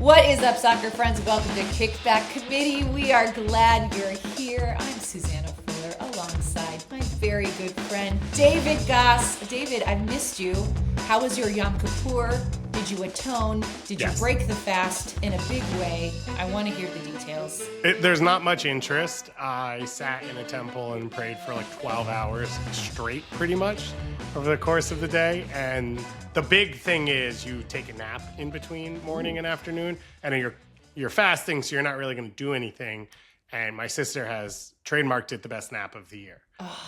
What is up, soccer friends? Welcome to Kickback Committee. We are glad you're here. I'm Susannah Fuller alongside my very good friend, David Goss. David, I've missed you. How was your Yom Kippur? Did you atone? Did you break the fast in a big way? I want to hear the details. There's not much interest. I sat in a temple and prayed for like 12 hours straight, pretty much, over the course of the day. And the big thing is you take a nap in between morning and afternoon, and you're fasting, so you're not really going to do anything. And my sister has trademarked it the best nap of the year.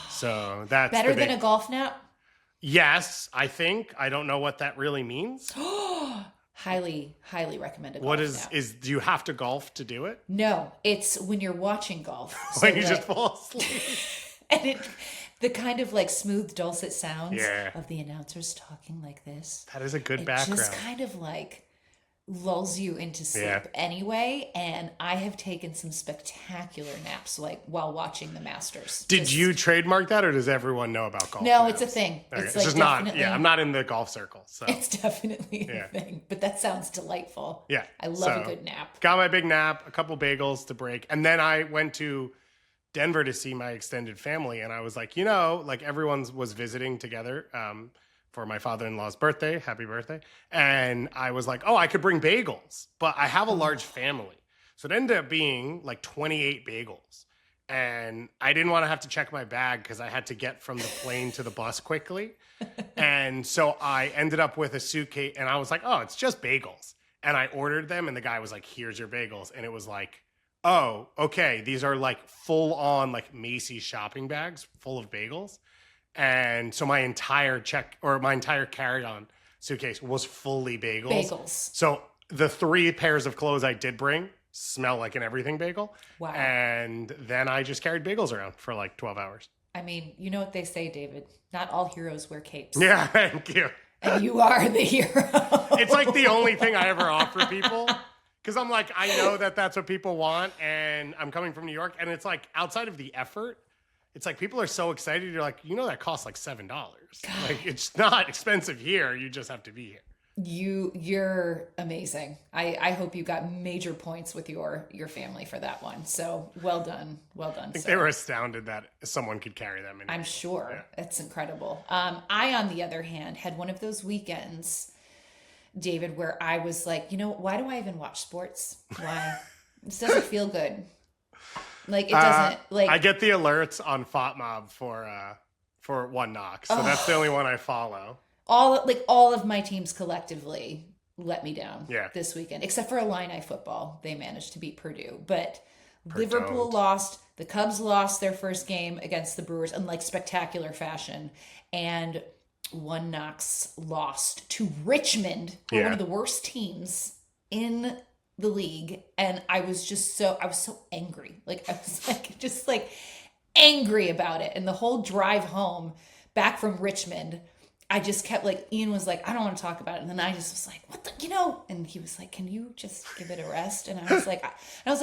So that's better than a golf nap? Yes, I think. I don't know what that really means. Highly recommended. What is do you have to golf to do it? No, it's when you're watching golf. So when you just fall asleep. And the kind of like smooth, dulcet sounds of the announcers talking like this. That is a good background. Just kind of like lulls you into sleep anyway. And I have taken some spectacular naps like while watching the Masters. Did you trademark that, or does everyone know about golf? No, naps? it's a thing. Okay. It's like just not. Yeah, I'm not in the golf circle, so it's definitely a thing. But that sounds delightful. Yeah, I love a good nap. Got my big nap, a couple bagels to break, and then I went to Denver to see my extended family, and I was like, like everyone was visiting together for my father-in-law's birthday. Happy birthday. And I was like, I could bring bagels, but I have a large family. So it ended up being like 28 bagels. And I didn't want to have to check my bag because I had to get from the plane to the bus quickly. And so I ended up with a suitcase, and I was like, it's just bagels. And I ordered them, and the guy was like, here's your bagels. And it was like, oh, okay. These are like full on like Macy's shopping bags full of bagels. And so my entire carry-on suitcase was fully bagels. So the 3 pairs of clothes I did bring smell like an everything bagel. Wow. And then I just carried bagels around for like 12 hours. I mean, you know what they say, David. Not all heroes wear capes. Yeah, thank you. And you are the hero. It's like the only thing I ever offer people. Because I'm like, I know that that's what people want, and I'm coming from New York, and it's like outside of the effort, it's like people are so excited. You're like, that costs like $7. Like it's not expensive here. You just have to be here. You're amazing. I hope you got major points with your family for that one. So well done. I think they were astounded that someone could carry them. I'm sure. It's incredible. I, on the other hand, had one of those weekends, David, where I was like, why do I even watch sports? Why? This doesn't feel good. Like it doesn't. Like I get the alerts on FOTMob for One Knock, so that's the only one I follow. All of my teams collectively let me down this weekend, except for Illini football. They managed to beat Purdue, but Liverpool lost. The Cubs lost their first game against the Brewers in like spectacular fashion, and One Knox lost to Richmond, who are one of the worst teams in the league. And I was so angry. Like I was like just like angry about it. And the whole drive home back from Richmond, I just kept like, Ian was like, I don't want to talk about it. And then I just was like, what the, and he was like, can you just give it a rest? And I was like,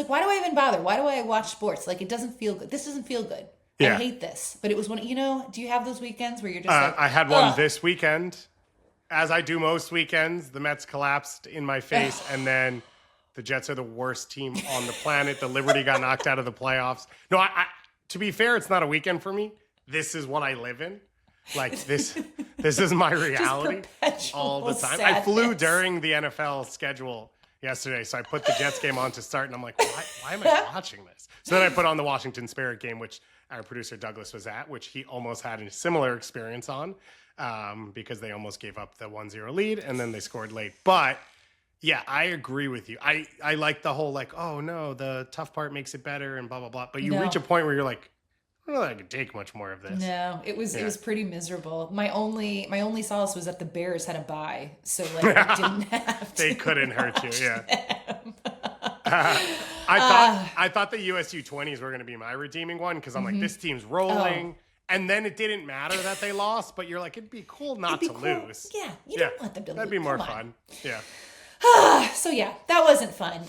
why do I even bother? Why do I watch sports? Like, it doesn't feel good. This doesn't feel good. I hate this. But it was one, do you have those weekends where you're just like, I had one this weekend. As I do most weekends, the Mets collapsed in my face. And then the Jets are the worst team on the planet. The Liberty got knocked out of the playoffs. No, I to be fair, it's not a weekend for me. This is what I live in. Like this is my reality all the time. Sadness. I flew during the NFL schedule yesterday, so I put the Jets game on to start, and I'm like, why am I watching this? So then I put on the Washington Spirit game, which our producer Douglas was at, which he almost had a similar experience on because they almost gave up the 1-0 lead, and then they scored late. But yeah, I agree with you. I like the whole like, oh no, the tough part makes it better and blah, blah, blah. But you reach a point where you're like, I don't know that I could take much more of this. No, it was pretty miserable. My only solace was that the Bears had a bye, so like I didn't have to. They couldn't hurt you, I thought the USU 20s were going to be my redeeming one because I'm like, this team's rolling. And then it didn't matter that they lost, but you're like, it'd be cool not to lose. Yeah, you don't want them to lose. That'd be more fun. Yeah. So yeah, that wasn't fun.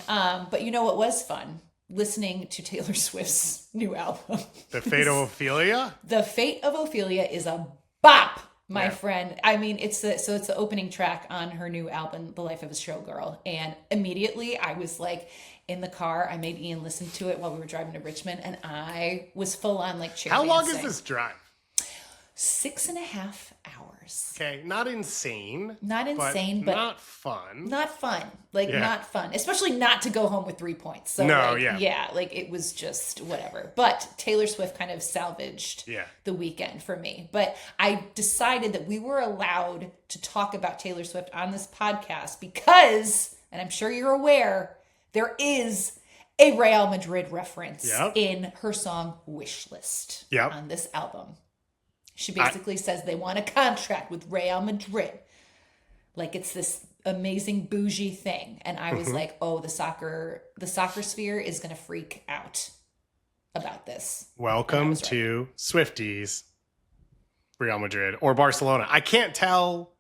But you know what was fun? Listening to Taylor Swift's new album. The Fate of Ophelia? The Fate of Ophelia is a bop. My friend, I mean, it's the opening track on her new album, The Life of a Showgirl. And immediately I was like in the car, I made Ian listen to it while we were driving to Richmond, and I was full on like cheer How long dancing. is this drive? 6.5 hours. Okay, not insane. Not insane, but not fun. Not fun. Like, not fun. Especially not to go home with 3 points. So, yeah, like, it was just whatever. But Taylor Swift kind of salvaged the weekend for me. But I decided that we were allowed to talk about Taylor Swift on this podcast because, and I'm sure you're aware, there is a Real Madrid reference in her song Wish List on this album. She basically says they want a contract with Real Madrid. Like it's this amazing bougie thing. And I was like, oh, the soccer sphere is going to freak out about this. Welcome to Swifties, Real Madrid or Barcelona. I can't tell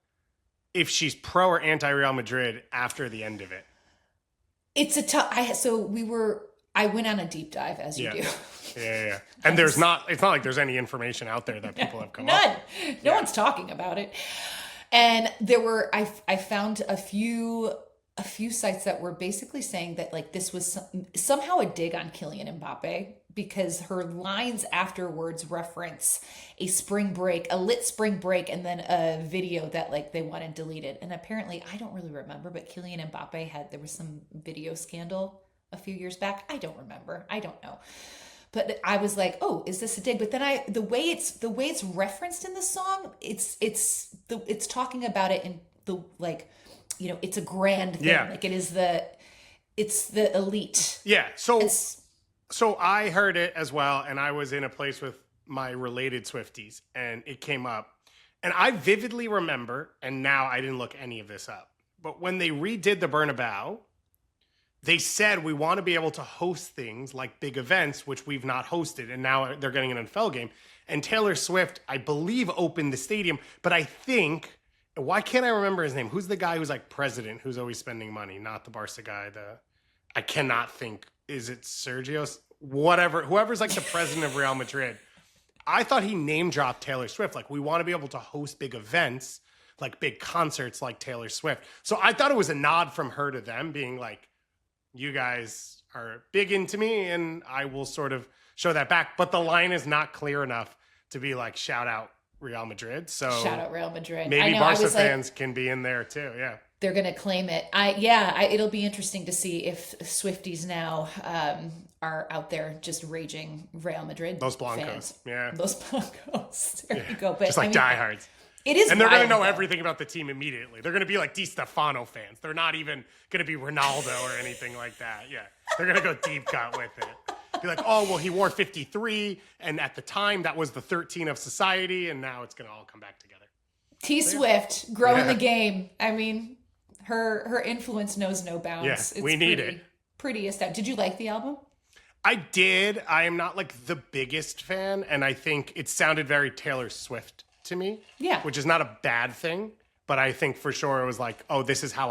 if she's pro or anti Real Madrid after the end of it. It's a tough, I went on a deep dive as you do. Yeah. And it's not like there's any information out there that people have come up with. No one's talking about it. And I found a few sites that were basically saying that like this was somehow a dig on Kylian Mbappe because her lines afterwards reference a lit spring break, and then a video that like they wanted deleted. And apparently, I don't really remember, but Kylian Mbappe there was some video scandal a few years back. I don't remember. I don't know. But I was like, "Oh, is this a dig?" But then the way it's referenced in the song, it's talking about it in the like, you know, it's a grand thing. Yeah. Like it's the elite. Yeah. So I heard it as well, and I was in a place with my related Swifties, and it came up, and I vividly remember. And now I didn't look any of this up, but when they redid the Bernabeu, they said we want to be able to host things like big events, which we've not hosted. And now they're getting an NFL game. And Taylor Swift, I believe, opened the stadium. But I think, why can't I remember his name? Who's the guy who's like president, who's always spending money? Not the Barca guy. I cannot think. Is it Sergio? Whatever. Whoever's like the president of Real Madrid. I thought he name dropped Taylor Swift. Like, we want to be able to host big events, like big concerts like Taylor Swift. So I thought it was a nod from her to them being like, you guys are big into me and I will sort of show that back. But the line is not clear enough to be like, shout out Real Madrid. So shout out Real Madrid. Maybe Barca fans can be in there too. Yeah. They're going to claim it. It'll be interesting to see if Swifties now are out there just raging Real Madrid. Those Blancos. Fans. Yeah. Those Blancos. There you go. But just like diehards. It is, and they're going to know everything about the team immediately. They're going to be like Di Stefano fans. They're not even going to be Ronaldo or anything like that. Yeah, they're going to go deep cut with it. Be like, oh, well, he wore 53, and at the time that was the 13 of society, and now it's going to all come back together. Swift growing the game. I mean, her influence knows no bounds. Yeah, we need it. Pretty established. Did you like the album? I did. I am not like the biggest fan, and I think it sounded very Taylor Swift to me, which is not a bad thing, but I think for sure it was like, oh, this is how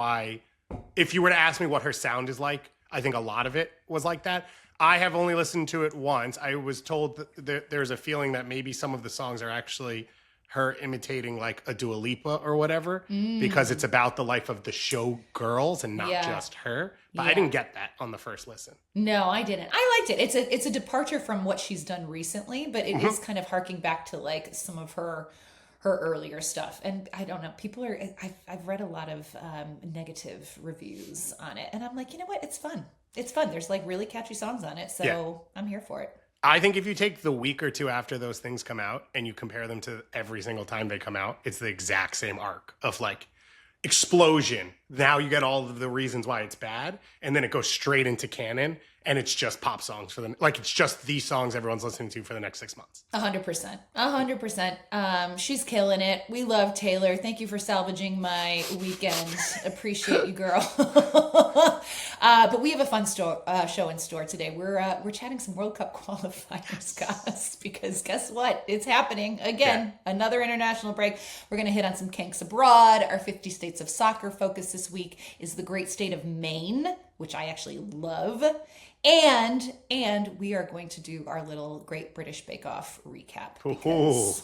if you were to ask me what her sound is like, I think a lot of it was like that. I have only listened to it once. I was told that there's a feeling that maybe some of the songs are actually her imitating like a Dua Lipa or whatever, because it's about the life of the show girls and not just her. But I didn't get that on the first listen. No, I didn't. I liked it. It's a departure from what she's done recently, but it is kind of harking back to like some of her earlier stuff. And I don't know, I've read a lot of negative reviews on it, and I'm like, you know what? It's fun. There's like really catchy songs on it, so I'm here for it. I think if you take the week or two after those things come out and you compare them to every single time they come out, it's the exact same arc of like explosion. Now you get all of the reasons why it's bad, and then it goes straight into canon, and it's just pop songs it's just these songs everyone's listening to for the next 6 months. 100%. She's killing it. We love Taylor. Thank you for salvaging my weekend. Appreciate you, girl. But we have a fun show in store today. We're chatting some World Cup qualifiers, guys, because guess what? It's happening again. Yeah. Another international break. We're going to hit on some CANKS Abroad. Our 50 states of soccer focus this week is the great state of Maine, which I actually love. And we are going to do our little Great British Bake Off recap. Because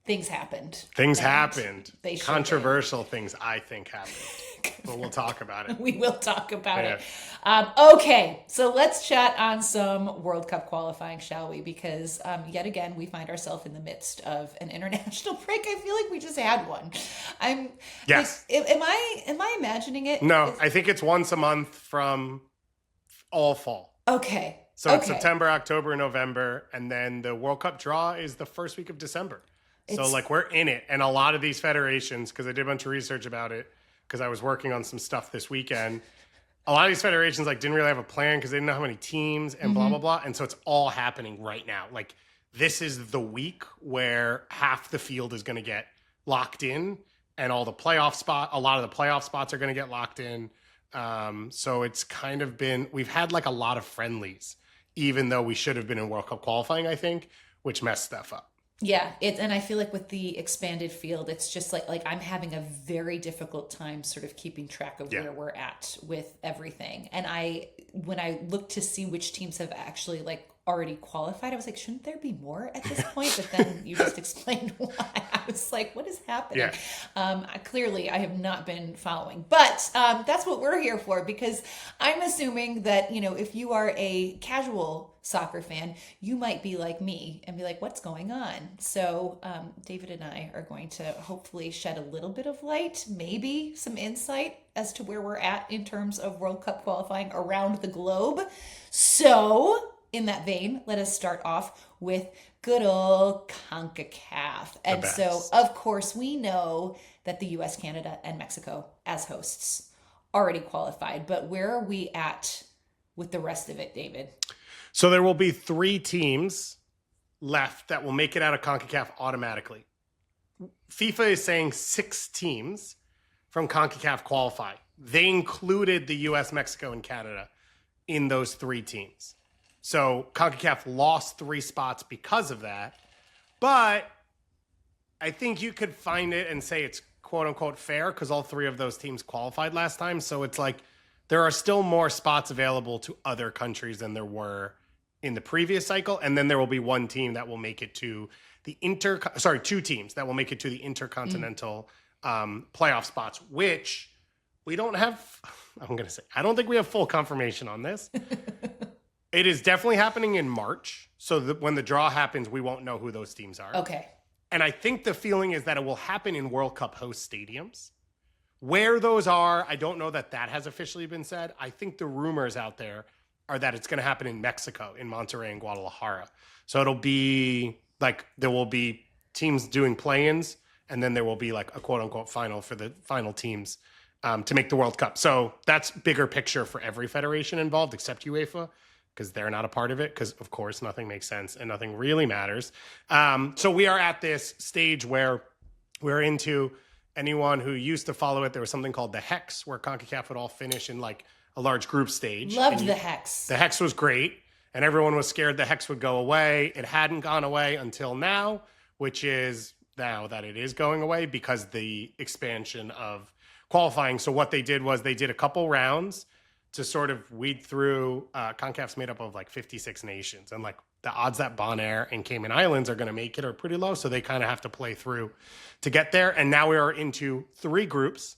things happened. Things happened. They sure Controversial things, I think, happened. Controversial things, I think, happened. But we'll talk about it. We will talk about it. Okay, so let's chat on some World Cup qualifying, shall we? Because yet again, we find ourselves in the midst of an international break. I feel like we just had one. Yes. Like, am I imagining it? No, I think it's once a month from all fall. Okay. So it's September, October, November, and then the World Cup draw is the first week of December. So like we're in it. And a lot of these federations, because I did a bunch of research about it, because I was working on some stuff this weekend, a lot of these federations like didn't really have a plan because they didn't know how many teams and blah, blah, blah. And so it's all happening right now. Like this is the week where half the field is going to get locked in and a lot of the playoff spots are going to get locked in. So it's kind of been, we've had like a lot of friendlies, even though we should have been in World Cup qualifying, I think, which messed stuff up. Yeah, and I feel like with the expanded field, it's just like I'm having a very difficult time sort of keeping track of where we're at with everything. And when I looked to see which teams have actually like already qualified, I was like, shouldn't there be more at this point? But then you just explained why. I was like, what is happening? Clearly, I have not been following. But that's what we're here for, because I'm assuming that, if you are a casual soccer fan, you might be like me and be like, what's going on? So David and I are going to hopefully shed a little bit of light, maybe some insight as to where we're at in terms of World Cup qualifying around the globe. So in that vein, let us start off with good old CONCACAF. And so, of course, we know that the US, Canada, and Mexico as hosts already qualified. But where are we at with the rest of it, David? So there will be 3 teams left that will make it out of CONCACAF automatically. FIFA is saying 6 teams from CONCACAF qualify. They included the US, Mexico, and Canada in those 3 teams. So CONCACAF lost 3 spots because of that. But I think you could find it and say it's quote unquote fair because all 3 of those teams qualified last time. So it's like there are still more spots available to other countries than there were in the previous cycle. And then there will be 1 team that will make it to the 2 teams that will make it to the intercontinental playoff spots, which we don't have. I don't think we have full confirmation on this. It is definitely happening in March. So that when the draw happens, we won't know who those teams are. Okay. And I think the feeling is that it will happen in World Cup host stadiums. Where those are, I don't know that has officially been said. I think the rumors out there are that it's going to happen in Mexico, in Monterrey and Guadalajara. So it'll be like there will be teams doing play-ins, and then there will be like a quote-unquote final for the final teams to make the World Cup. So that's bigger picture for every federation involved except UEFA, because they're not a part of it, because, of course, nothing makes sense and nothing really matters. So we are at this stage where we're into anyone who used to follow it. There was something called the Hex, where CONCACAF would all finish in like a large group stage. Loved the Hex. The Hex was great, and everyone was scared the Hex would go away. It hadn't gone away until now, which is now that it is going away because the expansion of qualifying. So what they did was they did a couple rounds to sort of weed through. CONCACAF's made up of like 56 nations, and like the odds that Bonaire and Cayman Islands are going to make it are pretty low. So they kind of have to play through to get there. And now we are into 3 groups.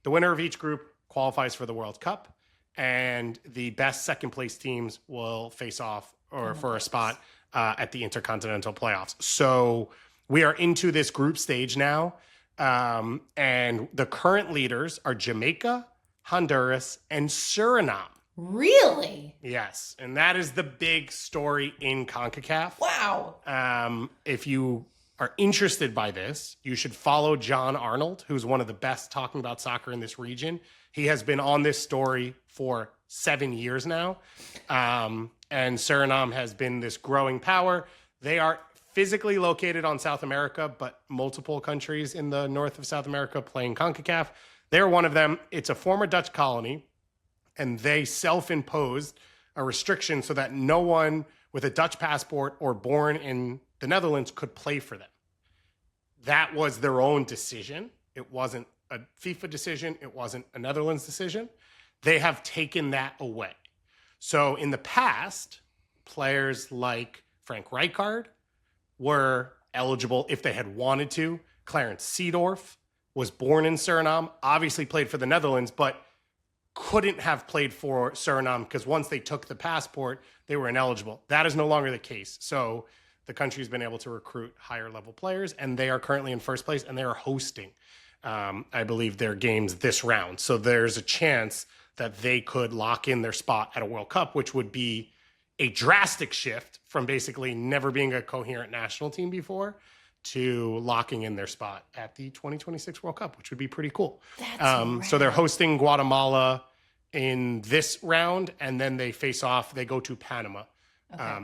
The winner of each group qualifies for the World Cup, and the best second place teams will face off for a spot at the intercontinental playoffs. So we are into this group stage now. And the current leaders are Jamaica, Honduras, and Suriname. Really? Yes. And that is the big story in CONCACAF. Wow. If you are interested by this, you should follow John Arnold, who's one of the best talking about soccer in this region. He has been on this story for 7 years now. And Suriname has been this growing power. They are physically located on South America, but multiple countries in the north of South America playing CONCACAF. They're one of them. It's a former Dutch colony, and they self-imposed a restriction so that no one with a Dutch passport or born in the Netherlands could play for them. That was their own decision. It wasn't a FIFA decision. It wasn't a Netherlands decision. They have taken that away. So in the past, players like Frank Rijkaard were eligible if they had wanted to. Clarence Seedorf was born in Suriname, obviously played for the Netherlands, but couldn't have played for Suriname because once they took the passport, they were ineligible. That is no longer the case. So the country's been able to recruit higher level players, and they are currently in first place, and they are hosting, I believe, their games this round. So there's a chance that they could lock in their spot at a World Cup, which would be a drastic shift from basically never being a coherent national team before to locking in their spot at the 2026 World Cup, which would be pretty cool. So they're hosting Guatemala in this round, and then they face off. They go to Panama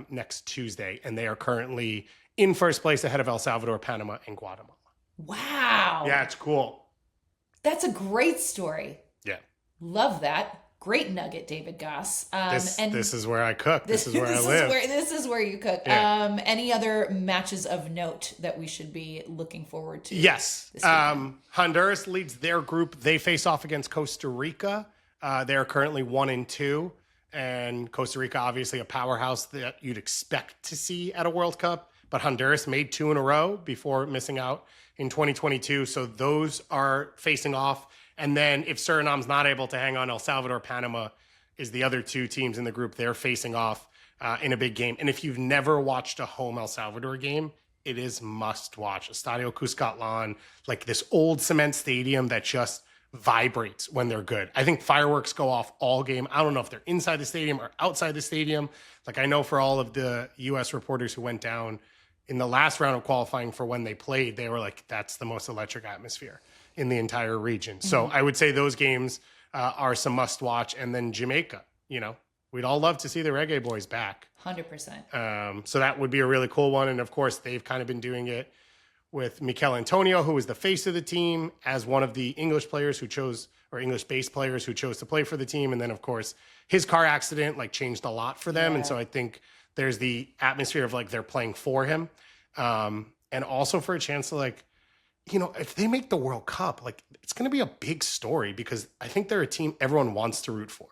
next Tuesday, and they are currently in first place ahead of El Salvador, Panama, and Guatemala. Wow. Yeah, it's cool. That's a great story. Yeah. Love that. Great nugget, David Goss. This is where I cook. This is where I live. This is where you cook. Yeah. Any other matches of note that we should be looking forward to? Yes. Honduras leads their group. They face off against Costa Rica. They're currently 1-2. And Costa Rica, obviously a powerhouse that you'd expect to see at a World Cup. But Honduras made 2 in a row before missing out in 2022. So those are facing off. And then if Suriname's not able to hang on, El Salvador, Panama is the other 2 teams in the group. They're facing off in a big game. And if you've never watched a home El Salvador game, it is must watch. Estadio Cuscatlán, like this old cement stadium that just vibrates when they're good. I think fireworks go off all game. I don't know if they're inside the stadium or outside the stadium. Like I know for all of the U.S. reporters who went down in the last round of qualifying for when they played, they were like, that's the most electric atmosphere in the entire region. So I would say those games are some must watch. And then Jamaica, we'd all love to see the Reggae Boys back. 100%. So that would be a really cool one. And of course, they've kind of been doing it with Mikel Antonio, who was the face of the team, as one of the English players who chose, or English-based players who chose to play for the team. And then, of course, his car accident changed a lot for them. Yeah. And so I think there's the atmosphere of they're playing for him. And also for a chance to if they make the World Cup, it's going to be a big story because I think they're a team everyone wants to root for.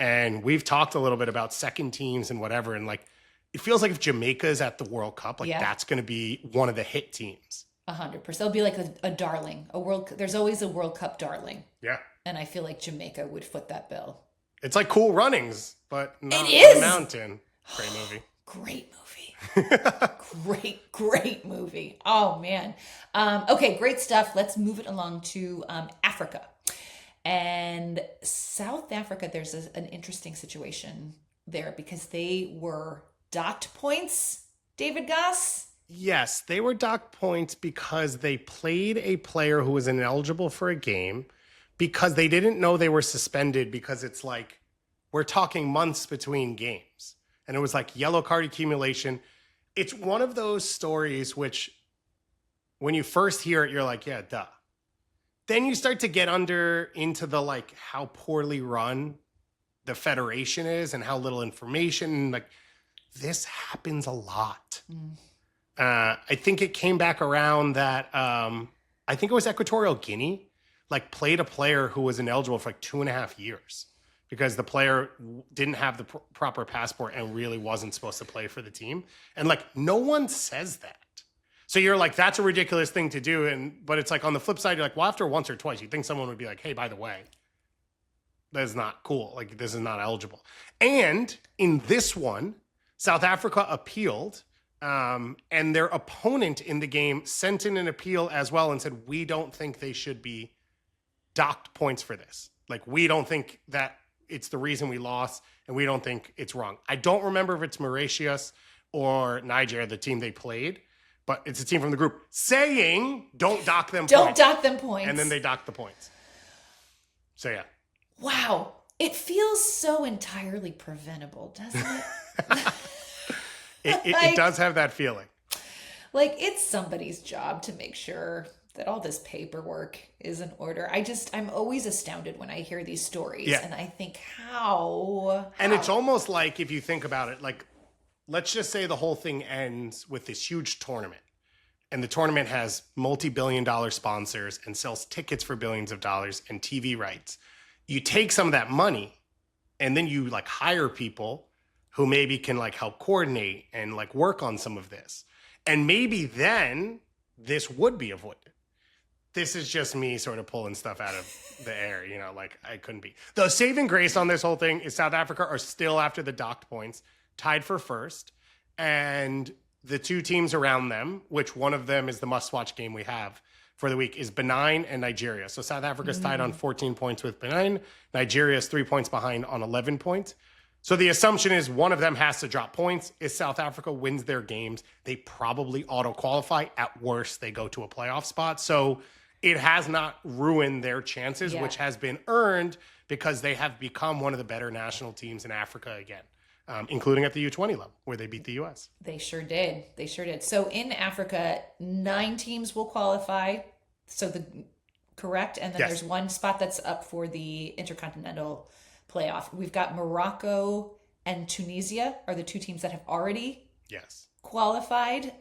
And we've talked a little bit about second teams and whatever. And it feels like if Jamaica is at the World Cup, that's going to be one of the hit teams. 100%. It'll be like a darling, there's always a World Cup darling. Yeah. And I feel like Jamaica would foot that bill. It's like Cool Runnings, but not on the mountain. Great movie. Great movie. Great movie. Oh, man. Okay, great stuff. Let's move it along to Africa. And South Africa, there's an interesting situation there because they were docked points, David Goss? Yes, they were docked points because they played a player who was ineligible for a game because they didn't know they were suspended because it's we're talking months between games. And it was yellow card accumulation. It's one of those stories which, when you first hear it, you're like, yeah, duh. Then you start to get into the how poorly run the federation is and how little information. This happens a lot. I think it came back around that I think it was Equatorial Guinea played a player who was ineligible for 2.5 years. Because the player didn't have the proper passport and really wasn't supposed to play for the team. And no one says that. So you're that's a ridiculous thing to do. But it's on the flip side, you're well, after once or twice, you think someone would be hey, by the way, that's not cool. This is not eligible. And in this one, South Africa appealed. And their opponent in the game sent in an appeal as well and said, we don't think they should be docked points for this. We don't think that it's the reason we lost, and we don't think it's wrong. I don't remember if it's Mauritius or Niger, the team they played, but it's a team from the group saying, don't dock them points. Don't dock them points. And then they docked the points. So, yeah. Wow. It feels so entirely preventable, doesn't it? It does have that feeling. It's somebody's job to make sure that all this paperwork is in order. I'm always astounded when I hear these stories. Yeah. And I think, how? And it's almost if you think about it, let's just say the whole thing ends with this huge tournament. And the tournament has multi-billion-dollar sponsors and sells tickets for billions of dollars and TV rights. You take some of that money and then you hire people who maybe can help coordinate and work on some of this. And maybe then this would be avoided. This is just me sort of pulling stuff out of the air, like I couldn't be. The saving grace on this whole thing is South Africa are still, after the docked points, tied for first. And the two teams around them, which one of them is the must-watch game we have for the week, is Benin and Nigeria. So South Africa's tied on 14 points with Benin. Nigeria is 3 points behind on 11 points. So the assumption is one of them has to drop points. If South Africa wins their games, they probably auto-qualify. At worst, they go to a playoff spot. So it has not ruined their chances, which has been earned because they have become one of the better national teams in Africa again, including at the U20 level, where they beat the U.S. They sure did. So in Africa, 9 teams will qualify. So correct? And then there's one spot that's up for the Intercontinental playoff. We've got Morocco and Tunisia are the 2 teams that have already qualified.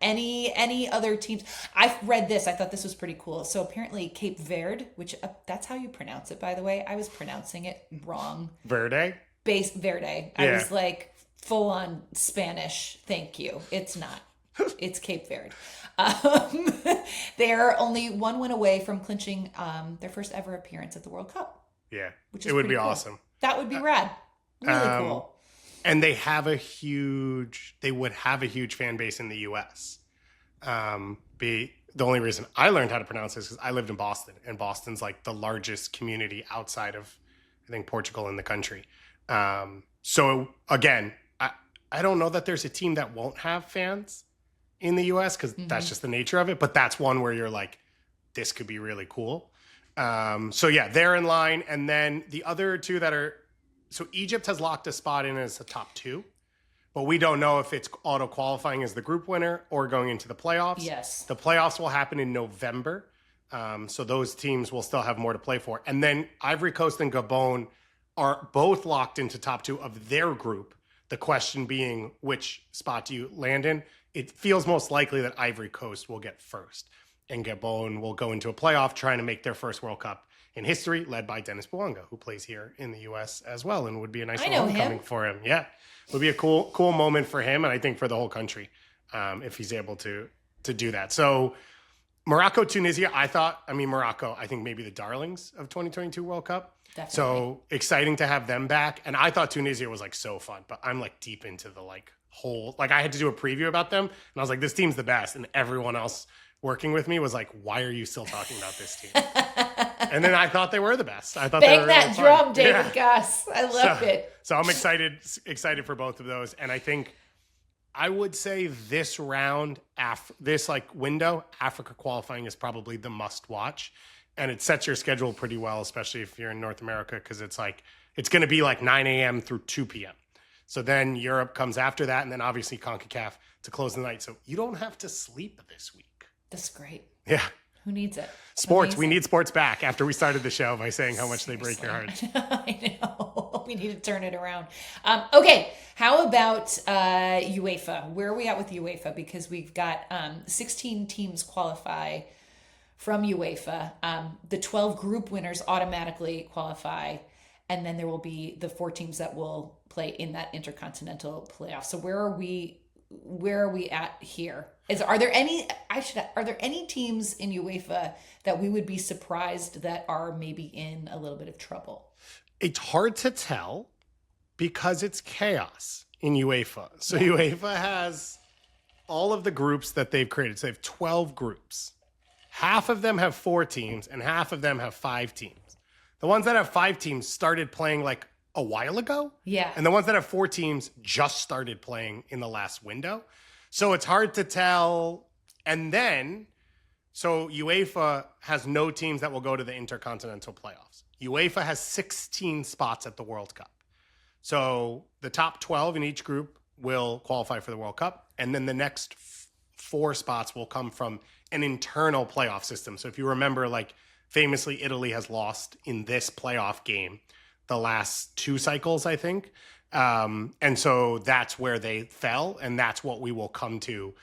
Any other teams? I've read this. I thought this was pretty cool. So apparently Cape Verde, which that's how you pronounce it, by the way. I was pronouncing it wrong. Verde. I was like full on Spanish. Thank you. It's not. It's Cape Verde. They're only 1 win away from clinching their first ever appearance at the World Cup. Yeah, which is it would be cool. Awesome. That would be rad. Really cool. And they would have a huge fan base in the U.S. The only reason I learned how to pronounce this is I lived in Boston, and Boston's like the largest community outside of, I think, Portugal in the country. So again, I don't know that there's a team that won't have fans in the U.S. because that's just the nature of it. But that's one where you're like, this could be really cool. So yeah, they're in line. And then the other 2 that are, so Egypt has locked a spot in as the top 2, but we don't know if it's auto qualifying as the group winner or going into the playoffs. Yes. The playoffs will happen in November. So those teams will still have more to play for. And then Ivory Coast and Gabon are both locked into top 2 of their group. The question being, which spot do you land in? It feels most likely that Ivory Coast will get first, and Gabon will go into a playoff trying to make their first World Cup in history, led by Dennis Bouanga, who plays here in the U.S. as well, and would be a nice homecoming for him. Yeah, would be a cool moment for him, and I think for the whole country, if he's able to do that. So Morocco, Tunisia, Morocco, I think maybe the darlings of 2022 World Cup. Definitely. So exciting to have them back. And I thought Tunisia was like so fun, but I'm like deep into the whole, I had to do a preview about them, and I was like, this team's the best. And everyone else working with me was like, why are you still talking about this team? And then I thought they were the best. I thought they were that really drum, fun. David Goss. I loved it. So I'm excited for both of those. And I think I would say this round, this window, Africa qualifying is probably the must watch. And it sets your schedule pretty well, especially if you're in North America, because it's going to be 9 a.m. through 2 p.m. So then Europe comes after that, and then obviously CONCACAF to close the night. So you don't have to sleep this week. That's great. Yeah. Who needs it? Sports. Amazing. We need sports back after we started the show by saying how much they break your heart. I know. We need to turn it around. Okay. How about UEFA? Where are we at with UEFA? Because we've got 16 teams qualify from UEFA. The 12 group winners automatically qualify. And then there will be the 4 teams that will play in that intercontinental playoff. So where are we at here? Are there any teams in UEFA that we would be surprised that are maybe in a little bit of trouble? It's hard to tell because it's chaos in UEFA. So UEFA has all of the groups that they've created. So they have 12 groups. Half of them have 4 teams and half of them have 5 teams. The ones that have 5 teams started playing a while ago. Yeah. And the ones that have 4 teams just started playing in the last window. So it's hard to tell. And then, so UEFA has no teams that will go to the intercontinental playoffs. UEFA has 16 spots at the World Cup. So the top 12 in each group will qualify for the World Cup. And then the next 4 spots will come from an internal playoff system. So if you remember, famously, Italy has lost in this playoff game the last 2 cycles, I think. And so that's where they fell, and that's what we will come to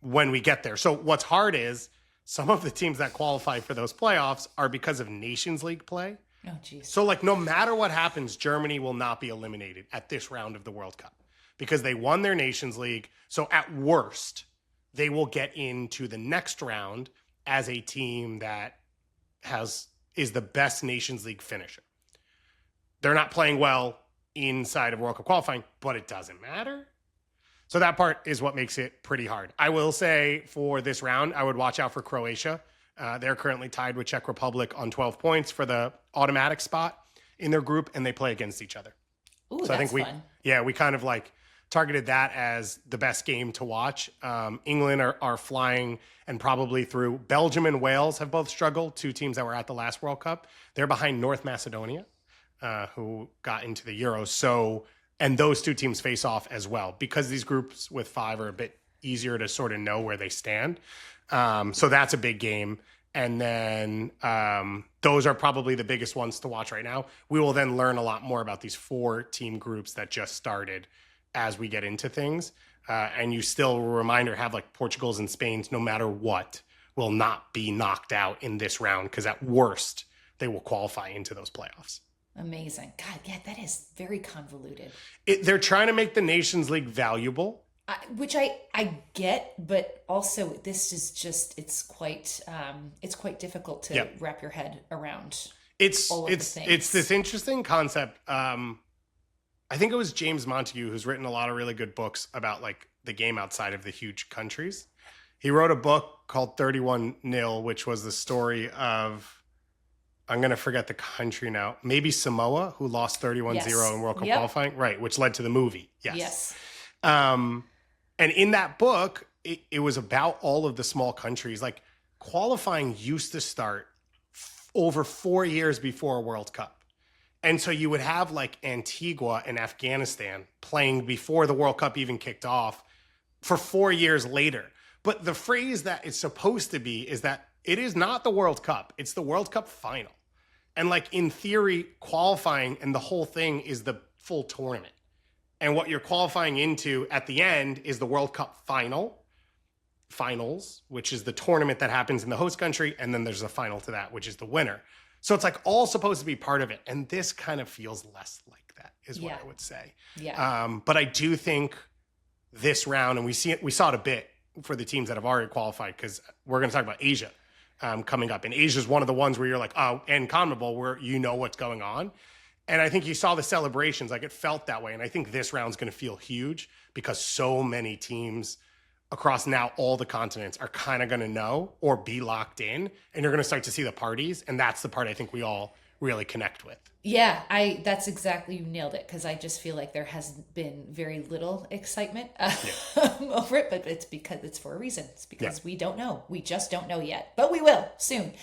when we get there. So what's hard is some of the teams that qualify for those playoffs are because of Nations League play. Oh, geez. So no matter what happens, Germany will not be eliminated at this round of the World Cup because they won their Nations League. So at worst, they will get into the next round as a team that is the best Nations League finisher. They're not playing well inside of World Cup qualifying, but it doesn't matter. So that part is what makes it pretty hard. I will say for this round, I would watch out for Croatia. They're currently tied with Czech Republic on 12 points for the automatic spot in their group, and they play against each other. Ooh, so I think fun. We kind of like targeted that as the best game to watch. England are flying and probably through. Belgium and Wales have both struggled, 2 teams that were at the last World Cup. They're behind North Macedonia, who got into the Euros. And those 2 teams face off as well because these groups with 5 are a bit easier to sort of know where they stand. So that's a big game. And then those are probably the biggest ones to watch right now. We will then learn a lot more about these 4 team groups that just started as we get into things. And you still, reminder, have like Portugal's and Spain's, no matter what, will not be knocked out in this round because at worst, they will qualify into those playoffs. Amazing. God, yeah, that is very convoluted. They're trying to make the Nations League valuable. Which I get, but also this is just, it's quite difficult to wrap your head around. It's this interesting concept. I think it was James Montague who's written a lot of really good books about like the game outside of the huge countries. He wrote a book called 31-0, which was the story of, I'm going to forget the country now, maybe Samoa, who lost 31-0 in World Cup qualifying, right, which led to the movie. Yes. And in that book, it was about all of the small countries. Like qualifying used to start over 4 years before a World Cup. And so you would have like Antigua and Afghanistan playing before the World Cup even kicked off for 4 years later. But the phrase that it's supposed to be is that it is not the World Cup. It's the World Cup final. And like in theory, qualifying and the whole thing is the full tournament. And what you're qualifying into at the end is the World Cup finals, which is the tournament that happens in the host country. And then there's a final to that, which is the winner. So it's like all supposed to be part of it. And this kind of feels less like that is what I would say. But I do think this round, and we saw it a bit for the teams that have already qualified, because we're going to talk about Asia coming up. And Asia is one of the ones where you're like, oh, and CONMEBOL, where you know what's going on. And I think you saw the celebrations, like it felt that way. And I think this round's going to feel huge because so many teams across now all the continents are kind of going to know or be locked in. And you're going to start to see the parties. And that's the part I think we all really connect with. Yeah, that's exactly, you nailed it. Because I just feel like there has been very little excitement over it. But it's because it's for a reason. It's because we don't know. We just don't know yet. But we will soon.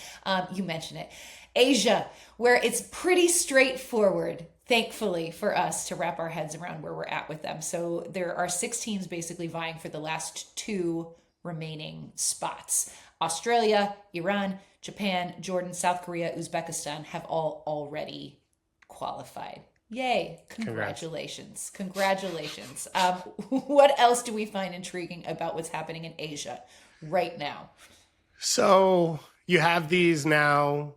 You mentioned it. Asia, where it's pretty straightforward, thankfully, for us to wrap our heads around where we're at with them. So there are 6 teams basically vying for the last 2 remaining spots. Australia, Iran, Japan, Jordan, South Korea, Uzbekistan have all already qualified. Yay. Congratulations. Congratulations. What else do we find intriguing about what's happening in Asia right now? So you have these now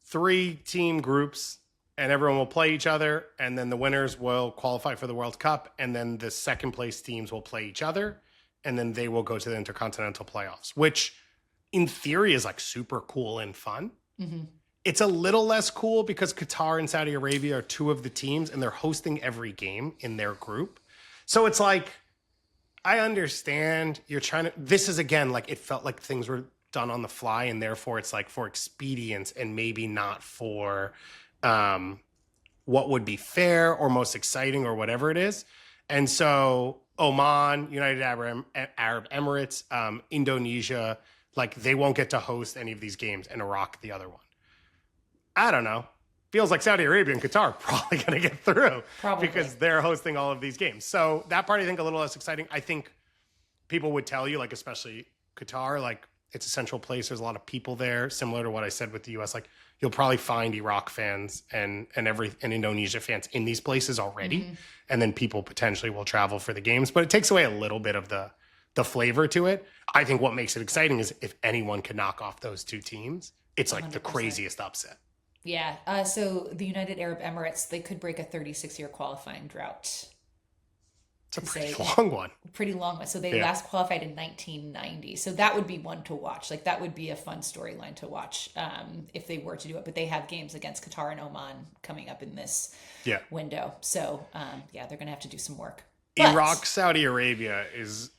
3 team groups, and everyone will play each other, and then the winners will qualify for the World Cup, and then the second place teams will play each other, and then they will go to the Intercontinental Playoffs, which in theory is like super cool and fun. Mm-hmm. It's a little less cool because Qatar and Saudi Arabia are 2 of the teams, and they're hosting every game in their group. So it's like, I understand you're trying to, this is again, like it felt like things were done on the fly, and therefore it's like for expedience and maybe not for what would be fair or most exciting or whatever it is. And so Oman, United Arab Emirates, Indonesia, like they won't get to host any of these games, and Iraq the other one. I don't know. Feels like Saudi Arabia and Qatar are probably going to get through because they're hosting all of these games. So that part I think a little less exciting. I think people would tell you, like especially Qatar, like it's a central place. There's a lot of people there, similar to what I said with the U.S. Like you'll probably find Iraq fans and Indonesia fans in these places already. Mm-hmm. And then people potentially will travel for the games. But it takes away a little bit of the flavor to it. I think what makes it exciting is if anyone can knock off those 2 teams, it's like 100%. The craziest upset. Yeah. So the United Arab Emirates, they could break a 36-year qualifying drought. It's a pretty long one. Pretty long one. So they last qualified in 1990. So that would be one to watch. Like that would be a fun storyline to watch if they were to do it. But they have games against Qatar and Oman coming up in this window. So they're going to have to do some work. But Iraq, Saudi Arabia is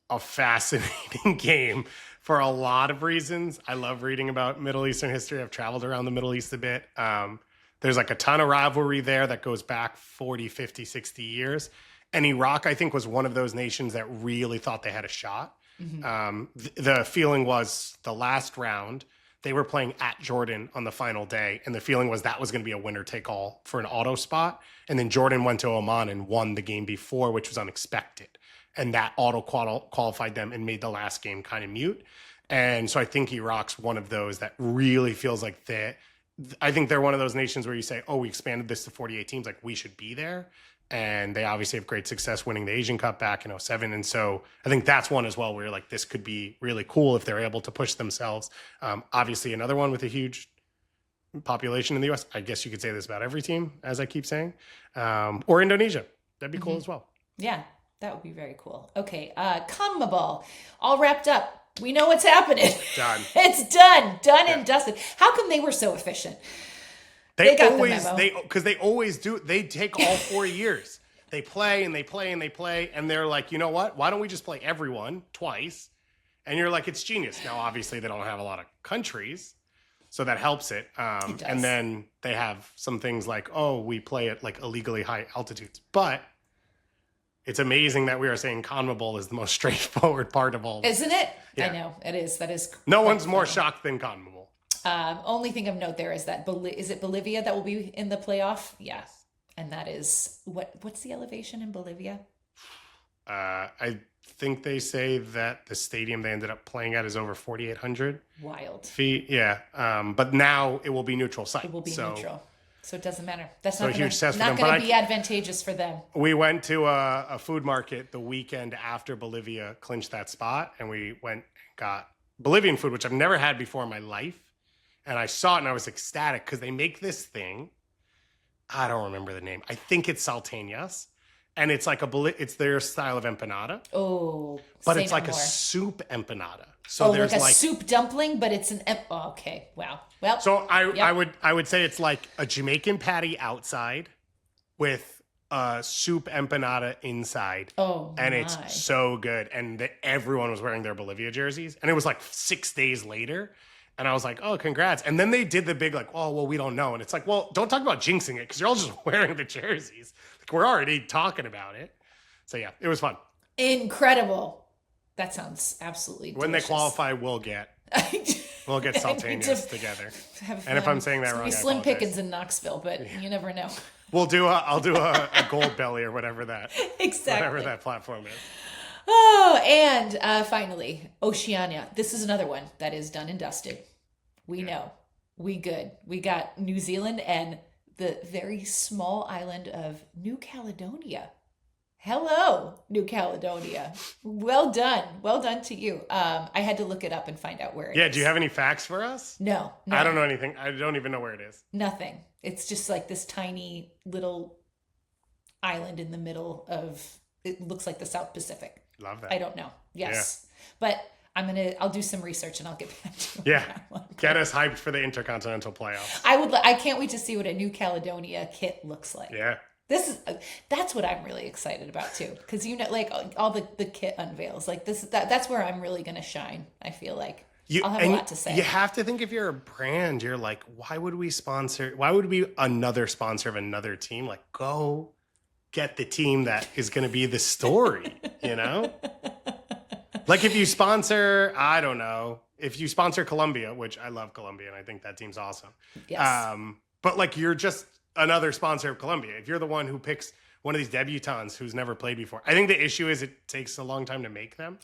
a fascinating game for a lot of reasons. I love reading about Middle Eastern history. I've traveled around the Middle East a bit. There's like a ton of rivalry there that goes back 40, 50, 60 years. And Iraq, I think, was one of those nations that really thought they had a shot. Mm-hmm. The feeling was the last round, they were playing at Jordan on the final day. And the feeling was that was going to be a winner take all for an auto spot. And then Jordan went to Oman and won the game before, which was unexpected. And that auto qualified them and made the last game kind of mute. And so I think Iraq's one of those that really feels like I think they're one of those nations where you say, oh, we expanded this to 48 teams. Like we should be there. And they obviously have great success winning the Asian Cup back in 2007. And so I think that's one as well where you're like, this could be really cool if they're able to push themselves. Obviously, another one with a huge population in the U.S. I guess you could say this about every team, as I keep saying. Or Indonesia. That'd be cool as well. Yeah, that would be very cool. Okay, CONMEBOL, all wrapped up. We know what's happening. Done. It's done and dusted. How come they were so efficient? They always do. They take all 4 years. They play and they play and they play. And they're like, you know what? Why don't we just play everyone twice? And you're like, it's genius. Now, obviously, they don't have a lot of countries, so that helps it. And then they have some things like, oh, we play at like illegally high altitudes. But it's amazing that we are saying CONMEBOL is the most straightforward part of all. Isn't it? Yeah. I know. It is. That is. No one's more shocked than CONMEBOL. Only thing of note there is that is it Bolivia that will be in the playoff? Yeah. And that is what's the elevation in Bolivia? I think they say that the stadium they ended up playing at is over 4,800 wild feet. Yeah. But now it will be neutral site. It will be neutral. So it doesn't matter. That's not going to be advantageous for them. We went to a food market the weekend after Bolivia clinched that spot, and we went and got Bolivian food, which I've never had before in my life. And I saw it and I was ecstatic because they make this thing. I don't remember the name. I think it's salteñas. And it's like it's their style of empanada. Oh, but it's like a soup empanada. So there's like a soup dumpling, but it's an okay. Wow. Well, so I would say it's like a Jamaican patty outside with a soup empanada inside. Oh, and it's so good. And everyone was wearing their Bolivia jerseys. And it was like 6 days later. And I was like, oh, congrats. And then they did the big like, oh, well, we don't know. And it's like, well, don't talk about jinxing it because you're all just wearing the jerseys. Like, we're already talking about it. So, yeah, it was fun. Incredible. That sounds absolutely delicious. When they qualify, we'll get salteñas together. And if I'm saying that wrong, Slim Pickens in Knoxville, but you never know. I'll do a gold belly or whatever that platform is. Oh, and finally, Oceania. This is another one that is done and dusted. We know. We good. We got New Zealand and the very small island of New Caledonia. Hello, New Caledonia. Well done. Well done to you. I had to look it up and find out where it is. Yeah, do you have any facts for us? No. I don't know anything. I don't even know where it is. Nothing. It's just like this tiny little island in the middle of, it looks like the South Pacific. Love that. I don't know. Yes. Yeah. But I'll do some research and I'll get back to you. Yeah. Get us hyped for the Intercontinental playoffs. I can't wait to see what a New Caledonia kit looks like. Yeah. That's what I'm really excited about too. Cause like all the kit unveils like that's where I'm really going to shine. I feel like I'll have a lot to say. You have to think if you're a brand, you're like, why would we be another sponsor of another team? Like go get the team that is going to be the story, you know? Like if you sponsor, I don't know, if you sponsor Colombia, which I love Colombia and I think that team's awesome. Yes. But like you're just another sponsor of Colombia. If you're the one who picks one of these debutantes who's never played before, I think the issue is it takes a long time to make them.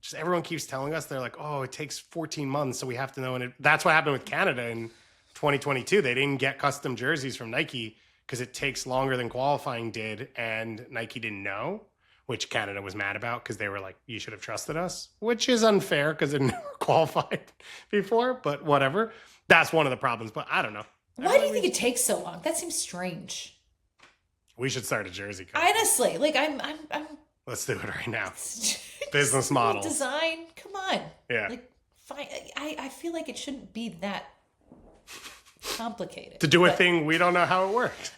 Just everyone keeps telling us, they're like, oh, it takes 14 months, so we have to know. And that's what happened with Canada in 2022. They didn't get custom jerseys from Nike because it takes longer than qualifying did, and Nike didn't know, which Canada was mad about because they were like, you should have trusted us, which is unfair because it never qualified before, but whatever. That's one of the problems, but I don't know. Why do you think it takes so long? That seems strange. We should start a jersey company. Honestly, like I'm Let's do it right now. Business model. Design. Come on. Yeah. Like, fine. I feel like it shouldn't be that complicated. To do a thing we don't know how it works.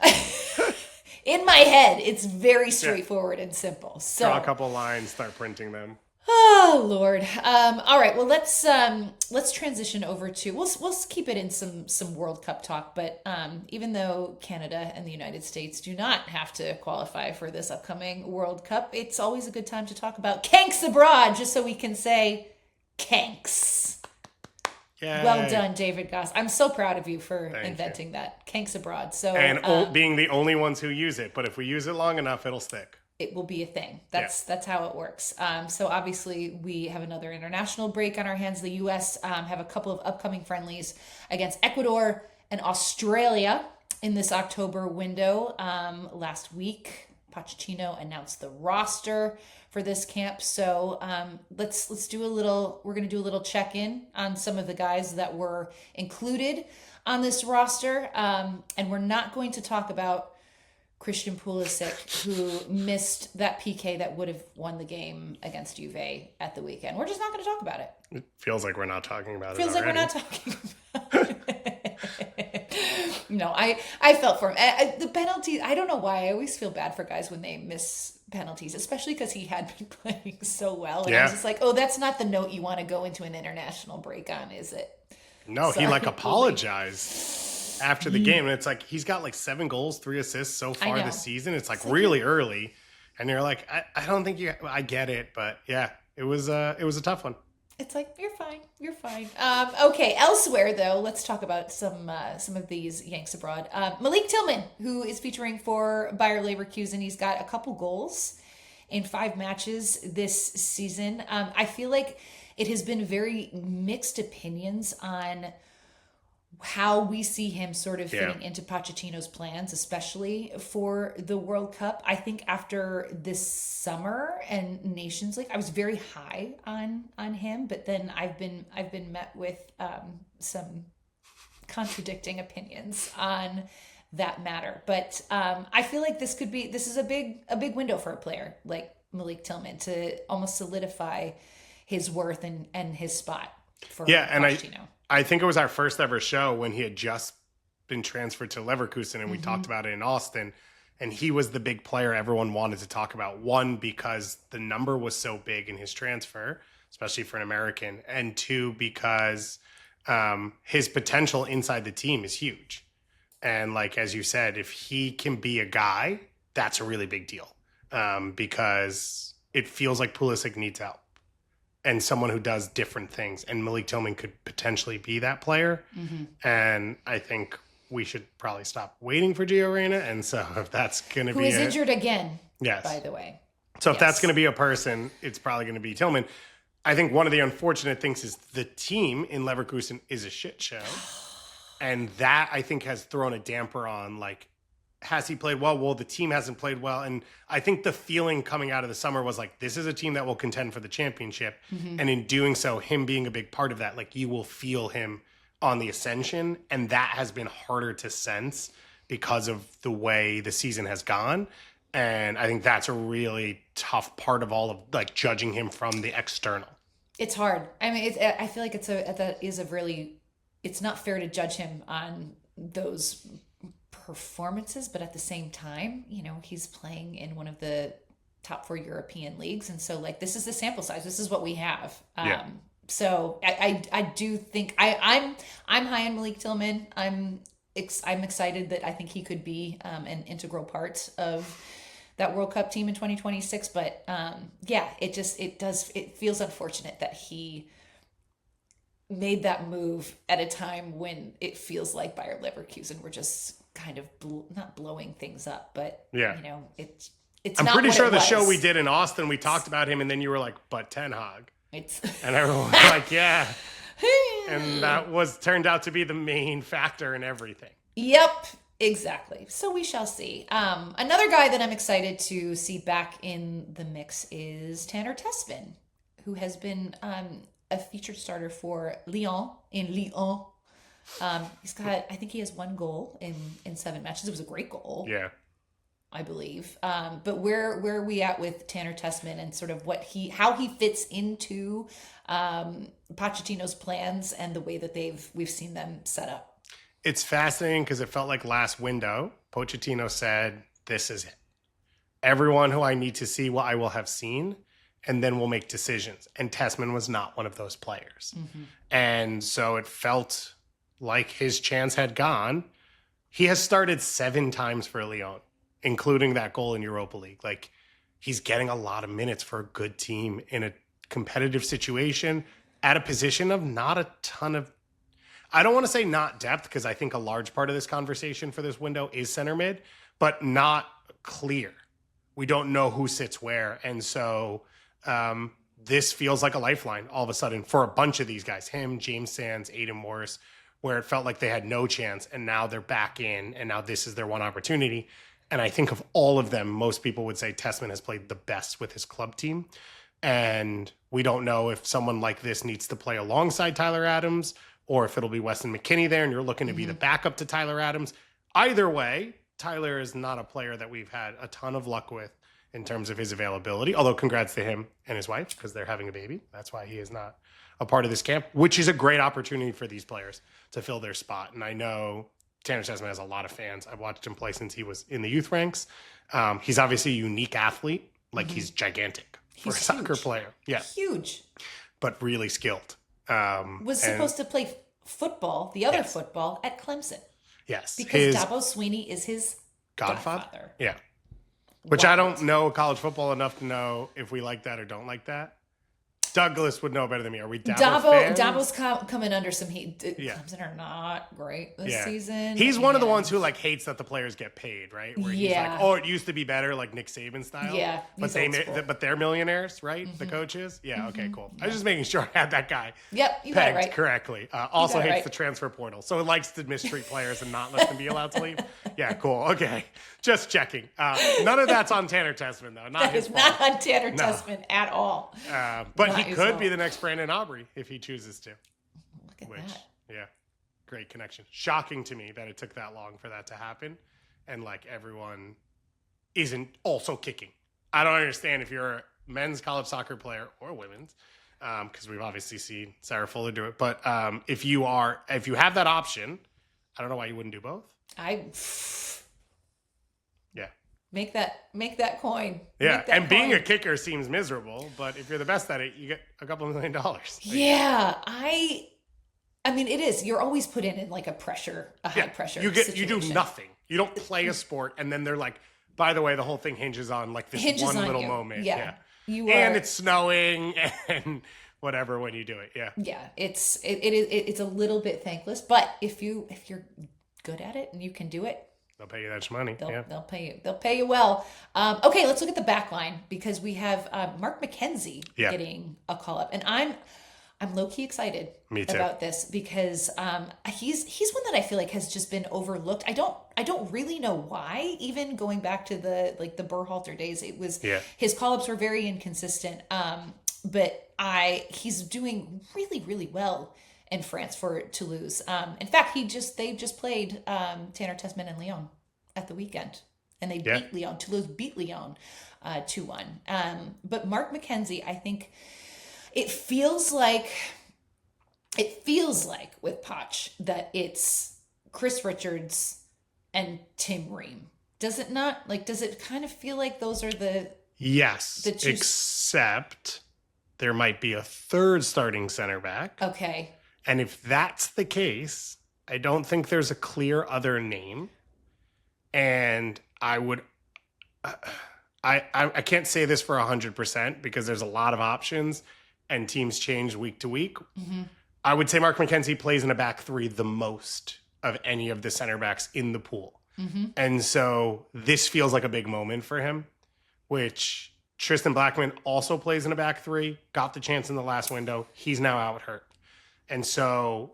In my head, it's very straightforward and simple. So draw a couple lines, start printing them. Oh Lord. All right. Well, let's transition over to we'll keep it in some World Cup talk. But even though Canada and the United States do not have to qualify for this upcoming World Cup, it's always a good time to talk about CANKS Abroad, just so we can say CANKS. Yay. Well done, David Goss. I'm so proud of you for inventing that. CANKS Abroad. So being the only ones who use it, but if we use it long enough, it'll stick. It will be a thing. That's how it works. So obviously we have another international break on our hands. The U.S. Have a couple of upcoming friendlies against Ecuador and Australia in this October window. Last week, Pochettino announced the roster for this camp. So let's do we're going to do a little check-in on some of the guys that were included on this roster. And we're not going to talk about Christian Pulisic, who missed that PK that would have won the game against Juve at the weekend. We're just not going to talk about it. It feels like we're not talking about it. Feels like we're not talking about it. No, I felt for him. The penalties, I don't know why. I always feel bad for guys when they miss penalties, especially because he had been playing so well. And I was just like, oh, that's not the note you want to go into an international break on, is it? No, he apologized after the game, and it's like he's got like 7 goals, 3 assists so far this season. It's like really early, and you're like, I don't think I get it, but yeah, it was a tough one. It's like you're fine. Okay, elsewhere though, let's talk about some of these Yanks abroad. Malik Tillman, who is featuring for Bayer Leverkusen, he's got a couple goals in 5 matches this season. I feel like it has been very mixed opinions on how we see him sort of fitting into Pochettino's plans, especially for the World Cup. I think after this summer and Nations League, I was very high on him, but then I've been met with some contradicting opinions on that matter. But I feel like this is a big window for a player like Malik Tillman to almost solidify his worth and his spot for Pochettino. I think it was our first ever show when he had just been transferred to Leverkusen, and we talked about it in Austin, and he was the big player everyone wanted to talk about. 1, because the number was so big in his transfer, especially for an American, and 2, because his potential inside the team is huge. And like, as you said, if he can be a guy, that's a really big deal, because it feels like Pulisic needs help. And someone who does different things. And Malik Tillman could potentially be that player. Mm-hmm. And I think we should probably stop waiting for Gio Reyna. And so if that's going to be... Who is injured again, yes, by the way. So if that's going to be a person, it's probably going to be Tillman. I think one of the unfortunate things is the team in Leverkusen is a shit show. And that, I think, has thrown a damper on, like, has he played well? Well, the team hasn't played well. And I think the feeling coming out of the summer was like, this is a team that will contend for the championship. Mm-hmm. And in doing so, him being a big part of that, like, you will feel him on the ascension. And that has been harder to sense because of the way the season has gone. And I think that's a really tough part of all of, like, judging him from the external. It's hard. I mean, I feel like it's not fair to judge him on those performances, but at the same time, he's playing in one of the top 4 European leagues, and so, like, this is the sample size. This is what we have. So I do think I'm high on Malik Tillman. I'm excited that I think he could be an integral part of that World Cup team in 2026. But it feels unfortunate that he made that move at a time when it feels like Bayer Leverkusen were just kind of not blowing things up, but it's I'm not pretty what sure it the was. show we did in Austin, we talked about him, and then you were like, but Ten Hag. And everyone was like, yeah. And that turned out to be the main factor in everything. Yep, exactly. So we shall see. Another guy that I'm excited to see back in the mix is Tanner Tespin, who has been a featured starter for Lyon. I think he has 1 goal in 7 matches. It was a great goal. Yeah. I believe. But where are we at with Tanner Tessman and sort of how he fits into Pochettino's plans and the way that we've seen them set up? It's fascinating because it felt like last window, Pochettino said, "This is it. Everyone who I need to see, I will have seen, and then we'll make decisions." And Tessman was not one of those players. Mm-hmm. And so it felt like his chance had gone. He has started 7 times for Lyon, including that goal in Europa League. Like, he's getting a lot of minutes for a good team in a competitive situation at a position of not a ton of, I don't want to say not depth, because I think a large part of this conversation for this window is center mid, but not clear. We don't know who sits where. And so this feels like a lifeline all of a sudden for a bunch of these guys, him, James Sands, Aiden Morris, where it felt like they had no chance, and now they're back in, and now this is their one opportunity. And I think of all of them, most people would say Tessman has played the best with his club team. And we don't know if someone like this needs to play alongside Tyler Adams or if it'll be Weston McKennie there and you're looking to be the backup to Tyler Adams. Either way, Tyler is not a player that we've had a ton of luck with in terms of his availability, although congrats to him and his wife because they're having a baby. That's why he is not a part of this camp, which is a great opportunity for these players to fill their spot. And I know Tanner Tessman has a lot of fans. I've watched him play since he was in the youth ranks. He's obviously a unique athlete. Like, he's gigantic for a soccer player. Yeah. Huge. But really skilled. Was supposed to play football, the other football, at Clemson. Yes. Because Dabo Sweeney is his godfather. Yeah. Which I don't know college football enough to know if we like that or don't like that. Douglas would know better than me. Are we Dabo fans? Dabo's coming under some heat. Clemson are not great this season. He's one of the ones who like hates that the players get paid, right? Where he's like, oh, it used to be better, like Nick Saban style. Yeah, but they're millionaires, right? Mm-hmm. The coaches. Yeah. Okay. Cool. I was just making sure I had that guy. Yep, you pegged got it right. correctly. Also hates the transfer portal, so it likes to mistreat players and not let them be allowed to leave. Yeah. Cool. Okay. Just checking. None of that's on Tanner Tessman though. Not his fault. Not on Tanner Tessman at all. But he could be the next Brandon Aubrey if he chooses to. Look at that. Yeah, great connection. Shocking to me that it took that long for that to happen. And like everyone isn't also kicking. I don't understand if you're a men's college soccer player or women's, because we've obviously seen Sarah Fuller do it. But if you have that option, I don't know why you wouldn't do both. Yeah. Make that coin. Yeah, and being a kicker seems miserable, but if you're the best at it, you get a couple $1 million. Yeah, I mean, it is. You're always put in like a high pressure situation. You do nothing. You don't play a sport, and then they're like, by the way, the whole thing hinges on like this one little moment. Yeah. And it's snowing and whatever when you do it. Yeah. Yeah, it's a little bit thankless, but if you're good at it and you can do it, they'll pay you that much money. They'll pay you well. Okay, let's look at the back line because we have Mark McKenzie getting a call up, and I'm low-key excited about this because he's one that I feel like has just been overlooked. I don't really know why. Even going back to the Berhalter days, it was his call-ups were very inconsistent. But he's doing really, really well in France for Toulouse. In fact, they just played Tanner Tessman and Lyon at the weekend, and they beat Lyon. Toulouse beat Lyon 2-1. But Mark McKenzie, I think it feels like with Poch that it's Chris Richards and Tim Ream. Does it not? Like, does it kind of feel like those are the except there might be a third starting center back. Okay. And if that's the case, I don't think there's a clear other name. And I would, I can't say this for 100% because there's a lot of options and teams change week to week. Mm-hmm. I would say Mark McKenzie plays in a back three the most of any of the center backs in the pool. Mm-hmm. And so this feels like a big moment for him, which Tristan Blackman also plays in a back three, got the chance in the last window. He's now out hurt. And so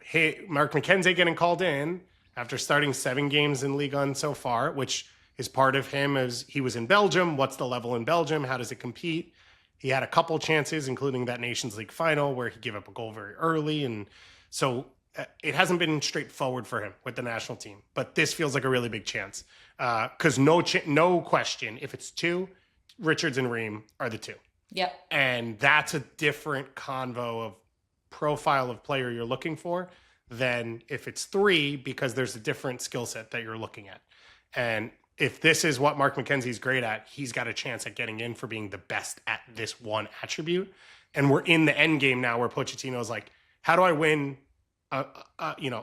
Mark McKenzie getting called in after starting 7 games in Ligue 1 so far, which is part of him as he was in Belgium. What's the level in Belgium? How does it compete? He had a couple chances, including that Nations League final where he gave up a goal very early. And so it hasn't been straightforward for him with the national team, but this feels like a really big chance. Because no question, if it's 2, Richards and Ream are the 2. Yep. And that's a different convo of profile of player you're looking for than if it's 3, because there's a different skill set that you're looking at. And if this is what Mark McKenzie's great at, he's got a chance at getting in for being the best at this one attribute. And we're in the end game now where Pochettino's like, how do I win a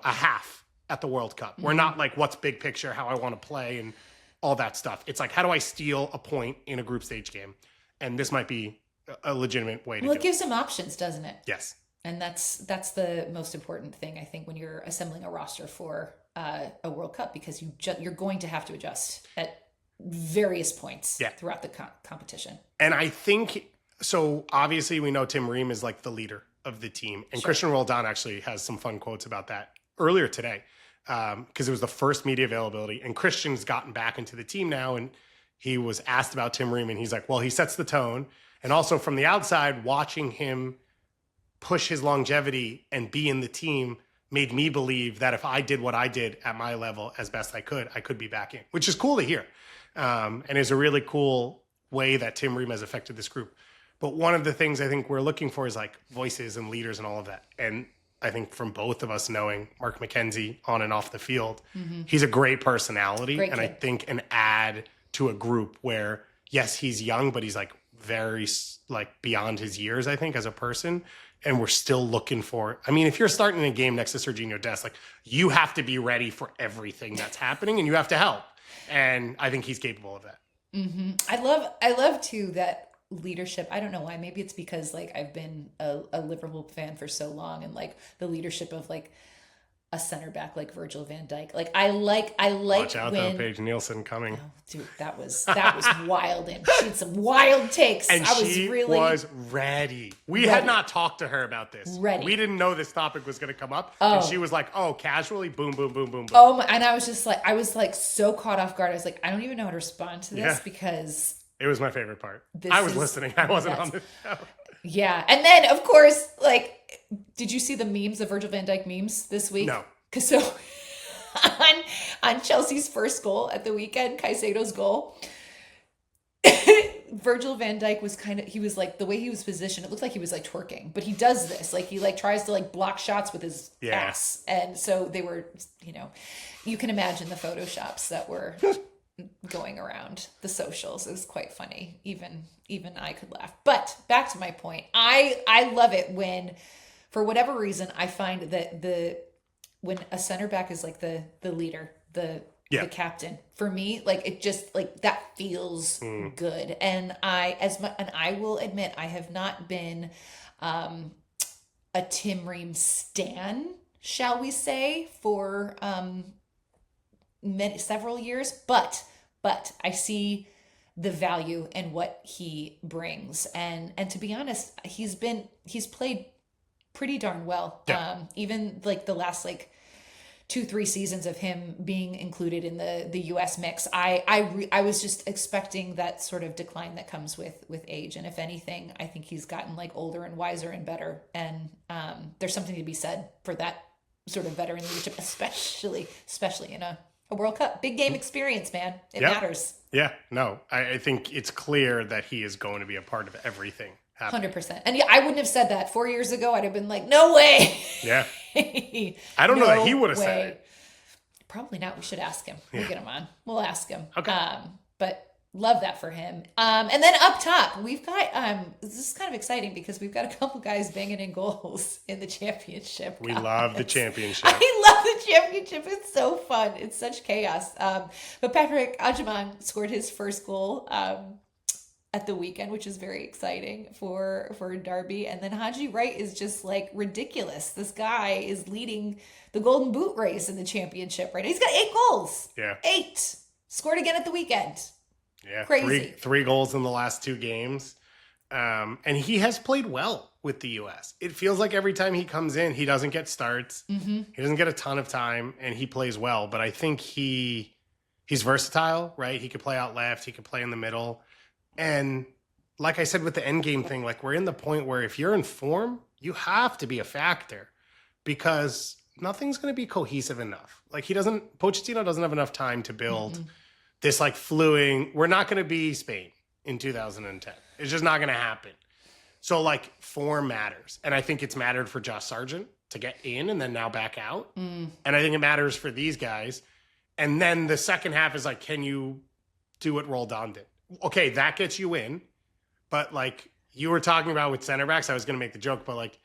half at the World Cup? We're not like, what's big picture, how I want to play and all that stuff. It's like, how do I steal a point in a group stage game? And this might be a legitimate way to do it. Well, it gives him options, doesn't it? Yes. And that's the most important thing, I think, when you're assembling a roster for a World Cup, because you're going to have to adjust at various points throughout the competition. And I think, so obviously we know Tim Ream is like the leader of the team. And Christian Roldan actually has some fun quotes about that earlier today, because it was the first media availability. And Christian's gotten back into the team now, and he was asked about Tim Ream, and he's like, well, he sets the tone. And also from the outside, watching him push his longevity and be in the team made me believe that if I did what I did at my level as best I could be back in, which is cool to hear. And is a really cool way that Tim Ream has affected this group. But one of the things I think we're looking for is like voices and leaders and all of that. And I think from both of us knowing Mark McKenzie on and off the field, he's a great personality. Great kid. I think an add to a group where, yes, he's young, but he's like very like beyond his years, I think, as a person. And we're still looking for, I mean, if you're starting a game next to Sergiño Dest, like you have to be ready for everything that's happening and you have to help. And I think he's capable of that. Mm-hmm. I love too that leadership. I don't know why. Maybe it's because like I've been a Liverpool fan for so long, and like the leadership of like a center back like Virgil van Dijk. Like I like Watch out when, though, Paige Nielsen coming. Oh, dude, that was wild, and she had some wild takes. And she was ready. We had not talked to her about this. Ready. We didn't know this topic was going to come up. And she was like, oh, casually, boom, boom, boom, boom, boom. Oh my, and I was like so caught off guard. I was like, I don't even know how to respond to this because it was my favorite part. I was listening. I wasn't on the show. Yeah. And then, of course, like, did you see the memes, the Virgil van Dijk memes this week? No. Because so on Chelsea's first goal at the weekend, Caicedo's goal, Virgil van Dijk was he was like, the way he was positioned, it looked like he was like twerking. But he does this. Like, he like tries to like block shots with his ass. And so they were, you can imagine the Photoshops that were going around the socials. It was quite funny. Even I could laugh. But back to my point. I love it when, for whatever reason, I find that when a center back is like the leader, the captain, for me, like it just like that feels good. And I will admit I have not been a Tim Ream stan, shall we say, for several years, but I see the value in what he brings, and to be honest, he's played pretty darn well. Even like the last like 2-3 seasons of him being included in the US mix, I was just expecting that sort of decline that comes with age, and if anything, I think he's gotten like older and wiser and better, and there's something to be said for that sort of veteran leadership, especially in a World Cup. Big game experience, man. It matters. Yeah, no, I think it's clear that he is going to be a part of everything happening. 100%. And I wouldn't have said that 4 years ago. I'd have been like, no way. Yeah. I don't know that he would have said it. Probably not. We should ask him. We'll get him on. We'll ask him. Okay. But love that for him. And then up top, we've got, this is kind of exciting because we've got a couple guys banging in goals in the championship. We love the championship. I love the championship. It's so fun. It's such chaos. But Patrick Agyemang scored his first goal at the weekend, which is very exciting for Derby. And then Haji Wright is just like ridiculous. This guy is leading the Golden Boot race in the championship right now. He's got 8 goals. Yeah. 8. Scored again at the weekend. Yeah. Crazy. Three goals in the last 2 games. And he has played well with the U.S. It feels like every time he comes in, he doesn't get starts. Mm-hmm. He doesn't get a ton of time, and he plays well. But I think he's versatile, right? He could play out left. He could play in the middle. And like I said with the end game thing, like we're in the point where if you're in form, you have to be a factor, because nothing's going to be cohesive enough. Like Pochettino doesn't have enough time to build this like we're not going to be Spain in 2010. It's just not going to happen. So like form matters. And I think it's mattered for Josh Sargent to get in and then now back out. And I think it matters for these guys. And then the second half is like, can you do what Roldan did? Okay, that gets you in. But like you were talking about with center backs, I was going to make the joke, but like,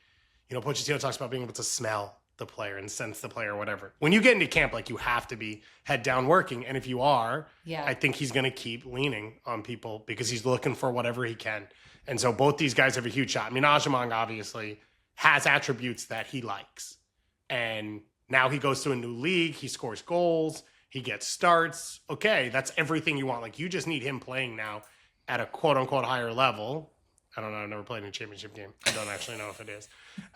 you know, Pochettino talks about being able to smell the player and sense the player or whatever. When you get into camp, like you have to be head down working. And if you are, I think he's going to keep leaning on people because he's looking for whatever he can. And so both these guys have a huge shot. I mean, Aubameyang obviously has attributes that he likes. And now he goes to a new league. He scores goals. He gets starts. Okay, that's everything you want. Like you just need him playing now at a quote unquote higher level. I don't know. I've never played in a championship game. I don't actually know if it is.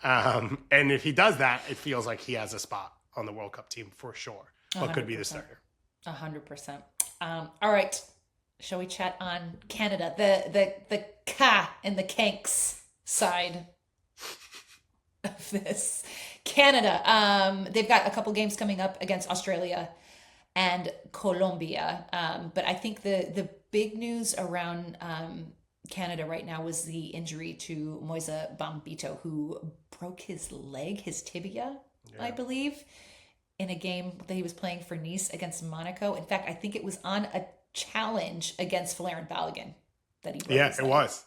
And if he does that, it feels like he has a spot on the World Cup team for sure. But could be the starter. 100%. All right. Shall we chat on Canada? The K and the Kanks side of this. Canada. They've got a couple games coming up against Australia and Colombia. But I think the big news around Canada right now was the injury to Moise Bambito, who broke his leg, his tibia, I believe, in a game that he was playing for Nice against Monaco. In fact, I think it was on a challenge against Folarin Balogun that he broke his leg. It was.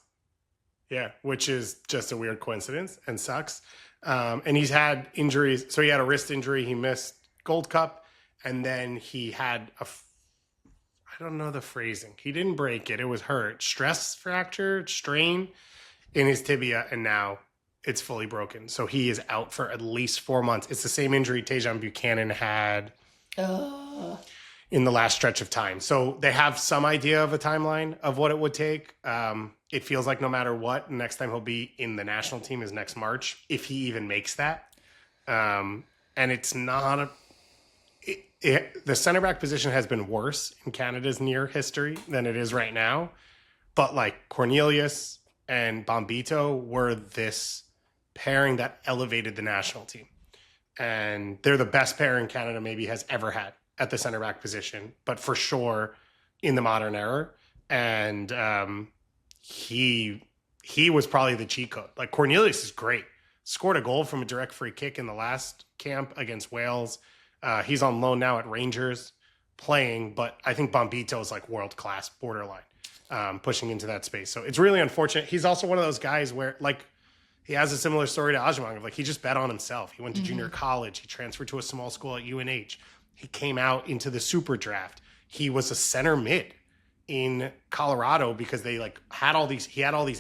Yeah, which is just a weird coincidence and sucks. And he's had injuries. So he had a wrist injury. He missed Gold Cup. And then he had I don't know the phrasing. He didn't break it. It was hurt. Stress fracture, strain in his tibia, and now it's fully broken. So he is out for at least 4 months. It's the same injury Tejan Buchanan had in the last stretch of time. So they have some idea of a timeline of what it would take. It feels like no matter what, next time he'll be in the national team is next March, if he even makes that. And it's not the center back position has been worse in Canada's near history than it is right now. But like Cornelius and Bombito were this pairing that elevated the national team. And they're the best pairing Canada maybe has ever had at the center back position, but for sure in the modern era. And he was probably the cheat code. Like Cornelius is great. Scored a goal from a direct free kick in the last camp against Wales. He's on loan now at Rangers playing, but I think Bombito is like world-class borderline, pushing into that space. So it's really unfortunate. He's also one of those guys where like he has a similar story to Aubameyang of like he just bet on himself. He went to junior college. He transferred to a small school at UNH. He came out into the super draft. He was a center mid in Colorado because they like had all these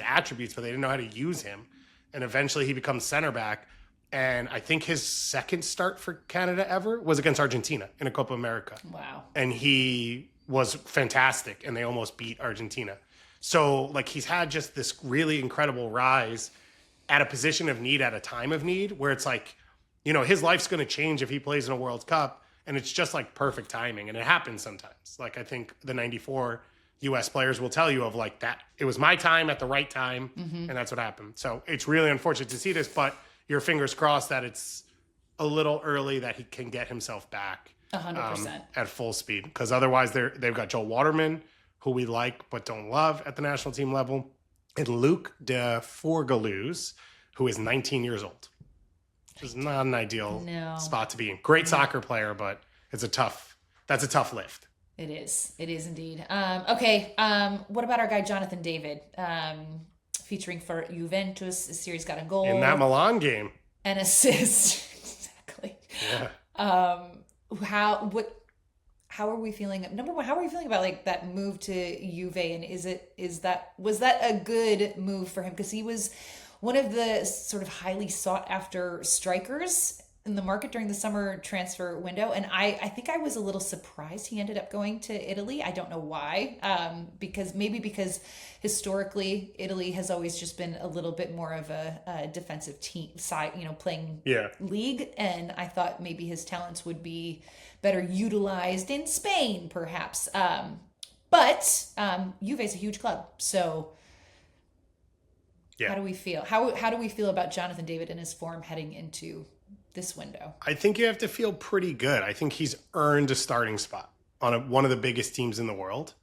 attributes, but they didn't know how to use him. And eventually he becomes center back. And I think his second start for Canada ever was against Argentina in a Copa America. Wow. And he was fantastic, and they almost beat Argentina. So, like, he's had just this really incredible rise at a position of need, at a time of need, where it's like, you know, his life's going to change if he plays in a World Cup, and it's just, like, perfect timing. And it happens sometimes. Like, I think the 94 U.S. players will tell you of, like, that. It was my time at the right time, and that's what happened. So, it's really unfortunate to see this, but your fingers crossed that it's a little early that he can get himself back 100% at full speed. Because otherwise they've got Joel Waterman, who we like but don't love at the national team level, and Luc de Forgeloos, who is 19 years old. Which is not an ideal spot to be in. Great soccer player, but that's a tough lift. It is. It is indeed. Okay. What about our guy, Jonathan David? Featuring for Juventus. This series got a goal. In that Milan game. An assist. Exactly. Yeah. How are we feeling? Number one, how are we feeling about like that move to Juve? And was that a good move for him? Because he was one of the sort of highly sought after strikers in the market during the summer transfer window. And I think I was a little surprised he ended up going to Italy. I don't know why. Because historically Italy has always just been a little bit more of a defensive team side, you know, playing league. And I thought maybe his talents would be better utilized in Spain, perhaps. But Juve is a huge club. So how do we feel? How do we feel about Jonathan David and his form heading into this window? I think you have to feel pretty good. I think he's earned a starting spot on one of the biggest teams in the world.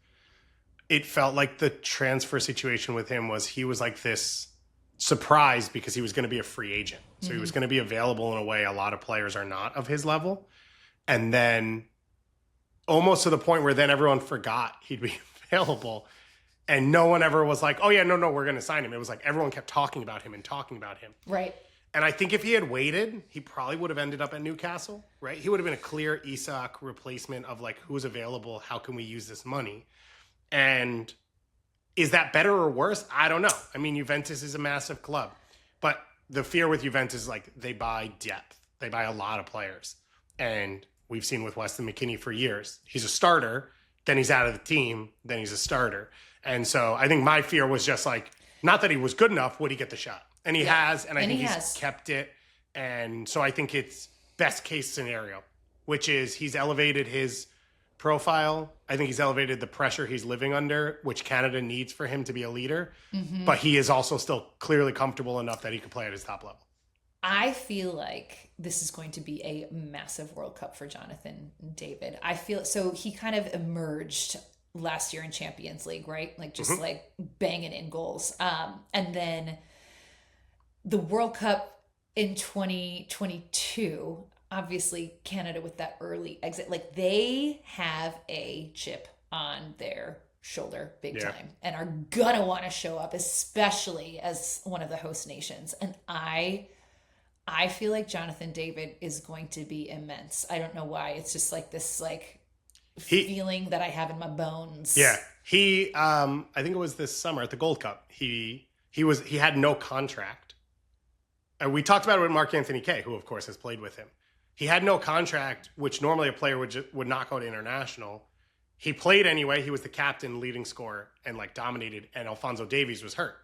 It felt like the transfer situation with him was he was like this surprise because he was going to be a free agent. So he was going to be available in a way a lot of players are not of his level. And then almost to the point where then everyone forgot he'd be available. And no one ever was like, oh, yeah, no, we're going to sign him. It was like everyone kept talking about him. Right. And I think if he had waited, he probably would have ended up at Newcastle, right? He would have been a clear Isak replacement of like, who's available? How can we use this money? And is that better or worse? I don't know. I mean, Juventus is a massive club. But the fear with Juventus is like they buy depth. They buy a lot of players. And we've seen with Weston McKennie for years. He's a starter, then he's out of the team, then he's a starter. And so I think my fear was just like, not that he was good enough, would he get the shot? And he has, and I think he's kept it. And so I think it's best case scenario, which is he's elevated his profile. I think he's elevated the pressure he's living under, which Canada needs for him to be a leader. But he is also still clearly comfortable enough that he can play at his top level. I feel like this is going to be a massive World Cup for Jonathan David. I feel so he kind of emerged last year in Champions League, right? Like just like banging in goals. And then the World Cup in 2022, obviously Canada with that early exit, like they have a chip on their shoulder big time and are gonna want to show up, especially as one of the host nations. And I feel like Jonathan David is going to be immense. I don't know why. It's just like this feeling that I have in my bones. Yeah. He I think it was this summer at the Gold Cup. He had no contract. And we talked about it with Mark Anthony Kaye, who of course has played with him. He had no contract, which normally a player would not go to international. He played anyway. He was the captain, leading scorer, and like dominated. And Alphonso Davies was hurt.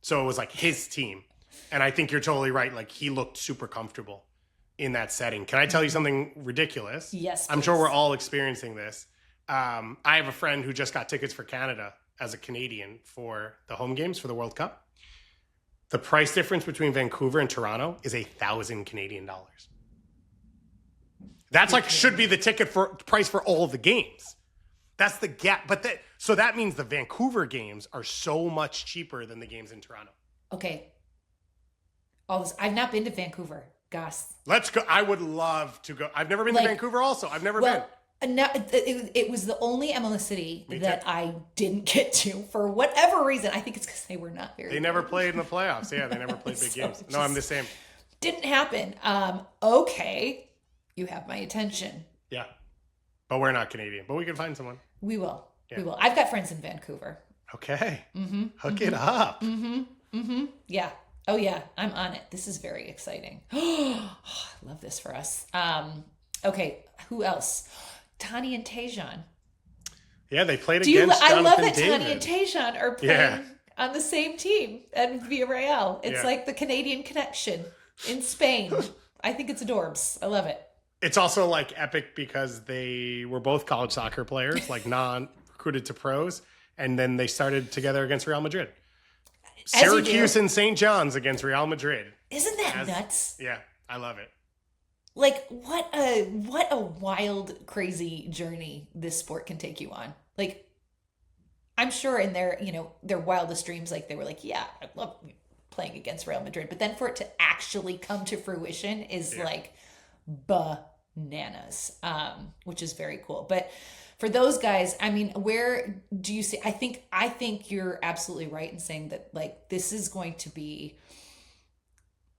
So it was like his team. And I think you're totally right. Like he looked super comfortable in that setting. Can I tell you something ridiculous? Yes, please. I'm sure we're all experiencing this. I have a friend who just got tickets for Canada as a Canadian for the home games for the World Cup. The price difference between Vancouver and Toronto is $1,000 Canadian. That's like should be the ticket for price for all of the games. That's the gap. So that means the Vancouver games are so much cheaper than the games in Toronto. Okay. I've not been to Vancouver, Gus. Let's go. I would love to go. I've never been to Vancouver also. I've never been. No, it was the only MLS city that I didn't get to for whatever reason. I think it's because they were not very. They never played in the playoffs. Yeah, they never played big games. No, I'm the same. Didn't happen. Okay, you have my attention. Yeah, but we're not Canadian. But we can find someone. We will. Yeah. We will. I've got friends in Vancouver. Okay. Hook it up. Yeah. Oh yeah, I'm on it. This is very exciting. Oh, I love this for us. Okay, who else? Tani and Tajon. Yeah, they played against Jonathan I love that David. Tani and Tajon are playing on the same team at Villarreal. It's like the Canadian connection in Spain. I think it's adorbs. I love it. It's also like epic because they were both college soccer players, like non-recruited to pros, and then they started together against Real Madrid. Syracuse and St. John's against Real Madrid. Isn't that nuts? Yeah, I love it. Like what a wild, crazy journey this sport can take you on. Like, I'm sure in their wildest dreams, like they were like, yeah, I love playing against Real Madrid. But then for it to actually come to fruition is like bananas, which is very cool. But for those guys, I mean, where do you see? I think you're absolutely right in saying that like this is poised to be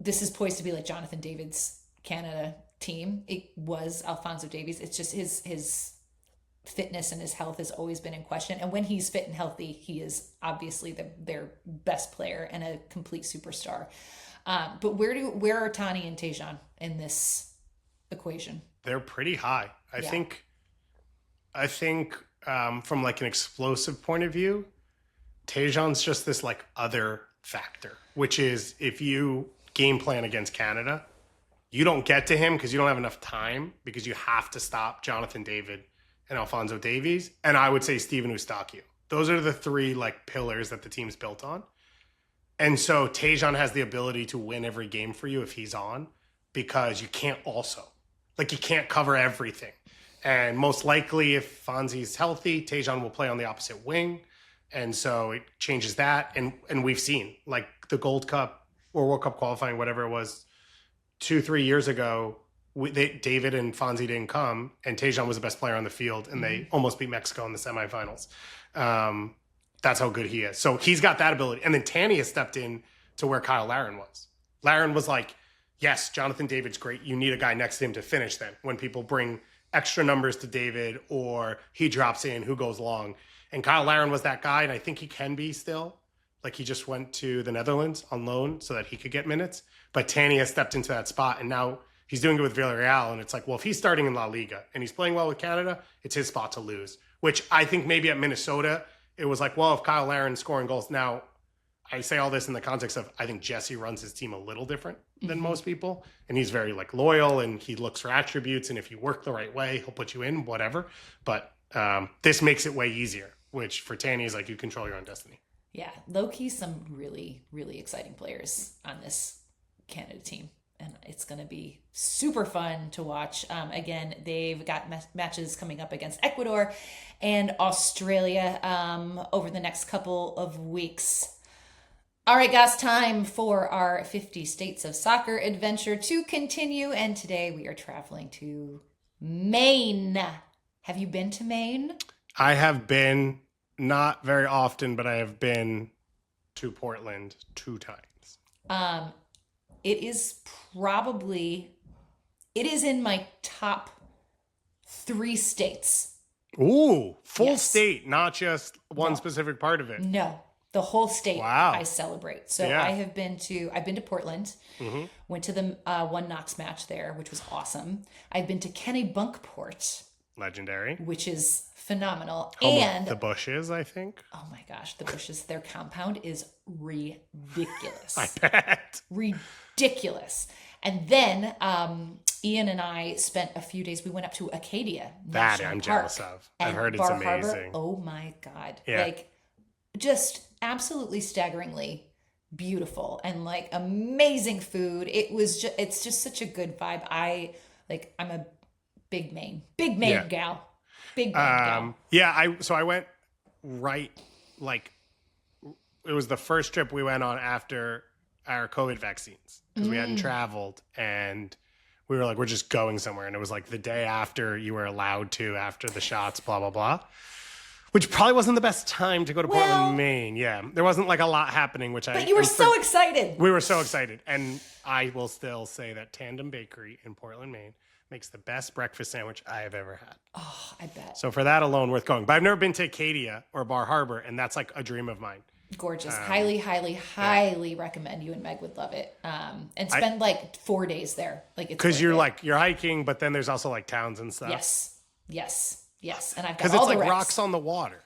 like Jonathan David's Canada team. It was Alphonso Davies. It's just his fitness and his health has always been in question. And when he's fit and healthy, he is obviously their best player and a complete superstar. But where are Tani and Tajon in this equation? They're pretty high. I think from like an explosive point of view, Tajon's just this like other factor, which is if you game plan against Canada, you don't get to him because you don't have enough time because you have to stop Jonathan David and Alphonso Davies. And I would say Steven Eustáquio. Those are the three like pillars that the team's built on. And so Tajon has the ability to win every game for you if he's on because you can't you can't cover everything. And most likely, if Fonzie's healthy, Tajon will play on the opposite wing. And so it changes that. And we've seen, like, the Gold Cup or World Cup qualifying, whatever it was, 2-3 years ago, David and Fonzie didn't come, and Tajon was the best player on the field, and they almost beat Mexico in the semifinals. That's how good he is. So he's got that ability. And then Tanny has stepped in to where Kyle Larin was. Larin was like, yes, Jonathan David's great. You need a guy next to him to finish then. When people bring extra numbers to David or he drops in, who goes long. And Kyle Larin was that guy, and I think he can be still. Like, he just went to the Netherlands on loan so that he could get minutes. But Tanny has stepped into that spot, and now he's doing it with Villarreal. And it's like, well, if he's starting in La Liga and he's playing well with Canada, it's his spot to lose. Which I think maybe at Minnesota, it was like, well, if Kyle Larin's scoring goals. Now, I say all this in the context of I think Jesse runs his team a little different than most people. And he's very, like, loyal, and he looks for attributes. And if you work the right way, he'll put you in, whatever. But this makes it way easier, which for Tanny is like, you control your own destiny. Yeah, low-key some really, really exciting players on this Canada team. And it's going to be super fun to watch. Again, they've got matches coming up against Ecuador and Australia over the next couple of weeks. All right, guys, time for our 50 States of Soccer adventure to continue. And today we are traveling to Maine. Have you been to Maine? I have been, not very often, but I have been to Portland 2 times. It is in my top 3 states. Ooh, full state, not just one specific part of it. No, the whole state. Wow. I celebrate. So Yeah. I've been to Portland, went to the One Knox match there, which was awesome. I've been to Kennebunkport. Legendary. Which is phenomenal. Home and of the Bushes, I think. Oh my gosh, the Bushes, their compound is ridiculous. I bet. Ridiculous. And then Ian and I spent a few days, we went up to Acadia National I'm Park jealous of. I've heard it's Bar amazing. Harbor, oh my God. Yeah. Like, just absolutely staggeringly beautiful and like amazing food. It's just such a good vibe. I'm a big Maine gal. Big Maine gal. Yeah, I went right, like, it was the first trip we went on after our COVID vaccines because we hadn't traveled, and we were like, we're just going somewhere. And it was like the day after you were allowed to, after the shots, blah, blah, blah. Which probably wasn't the best time to go to Portland, Maine. Yeah, there wasn't like a lot happening, But you were so excited. We were so excited. And I will still say that Tandem Bakery in Portland, Maine makes the best breakfast sandwich I have ever had. Oh, I bet. So for that alone, worth going. But I've never been to Acadia or Bar Harbor, and that's like a dream of mine. Gorgeous. Highly recommend. You and Meg would love it. And spend like 4 days there. Like, it's because you're hiking, but then there's also like towns and stuff. Yes. And I've got because all it's the like reps. rocks on the water.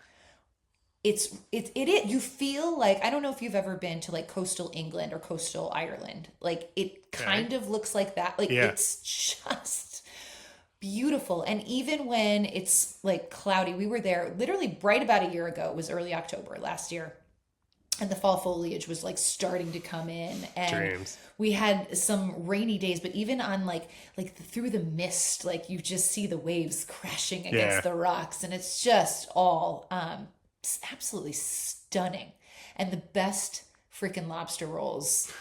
It is. You feel like, I don't know if you've ever been to like coastal England or coastal Ireland. Like, it kind of looks like that. Like, it's just beautiful. And even when it's like cloudy, we were there literally right about a year ago. It was early October last year. And the fall foliage was like starting to come in, and Dreams. We had some rainy days, but even on like through the mist, like you just see the waves crashing against the rocks, and it's just all absolutely stunning. And the best freaking lobster rolls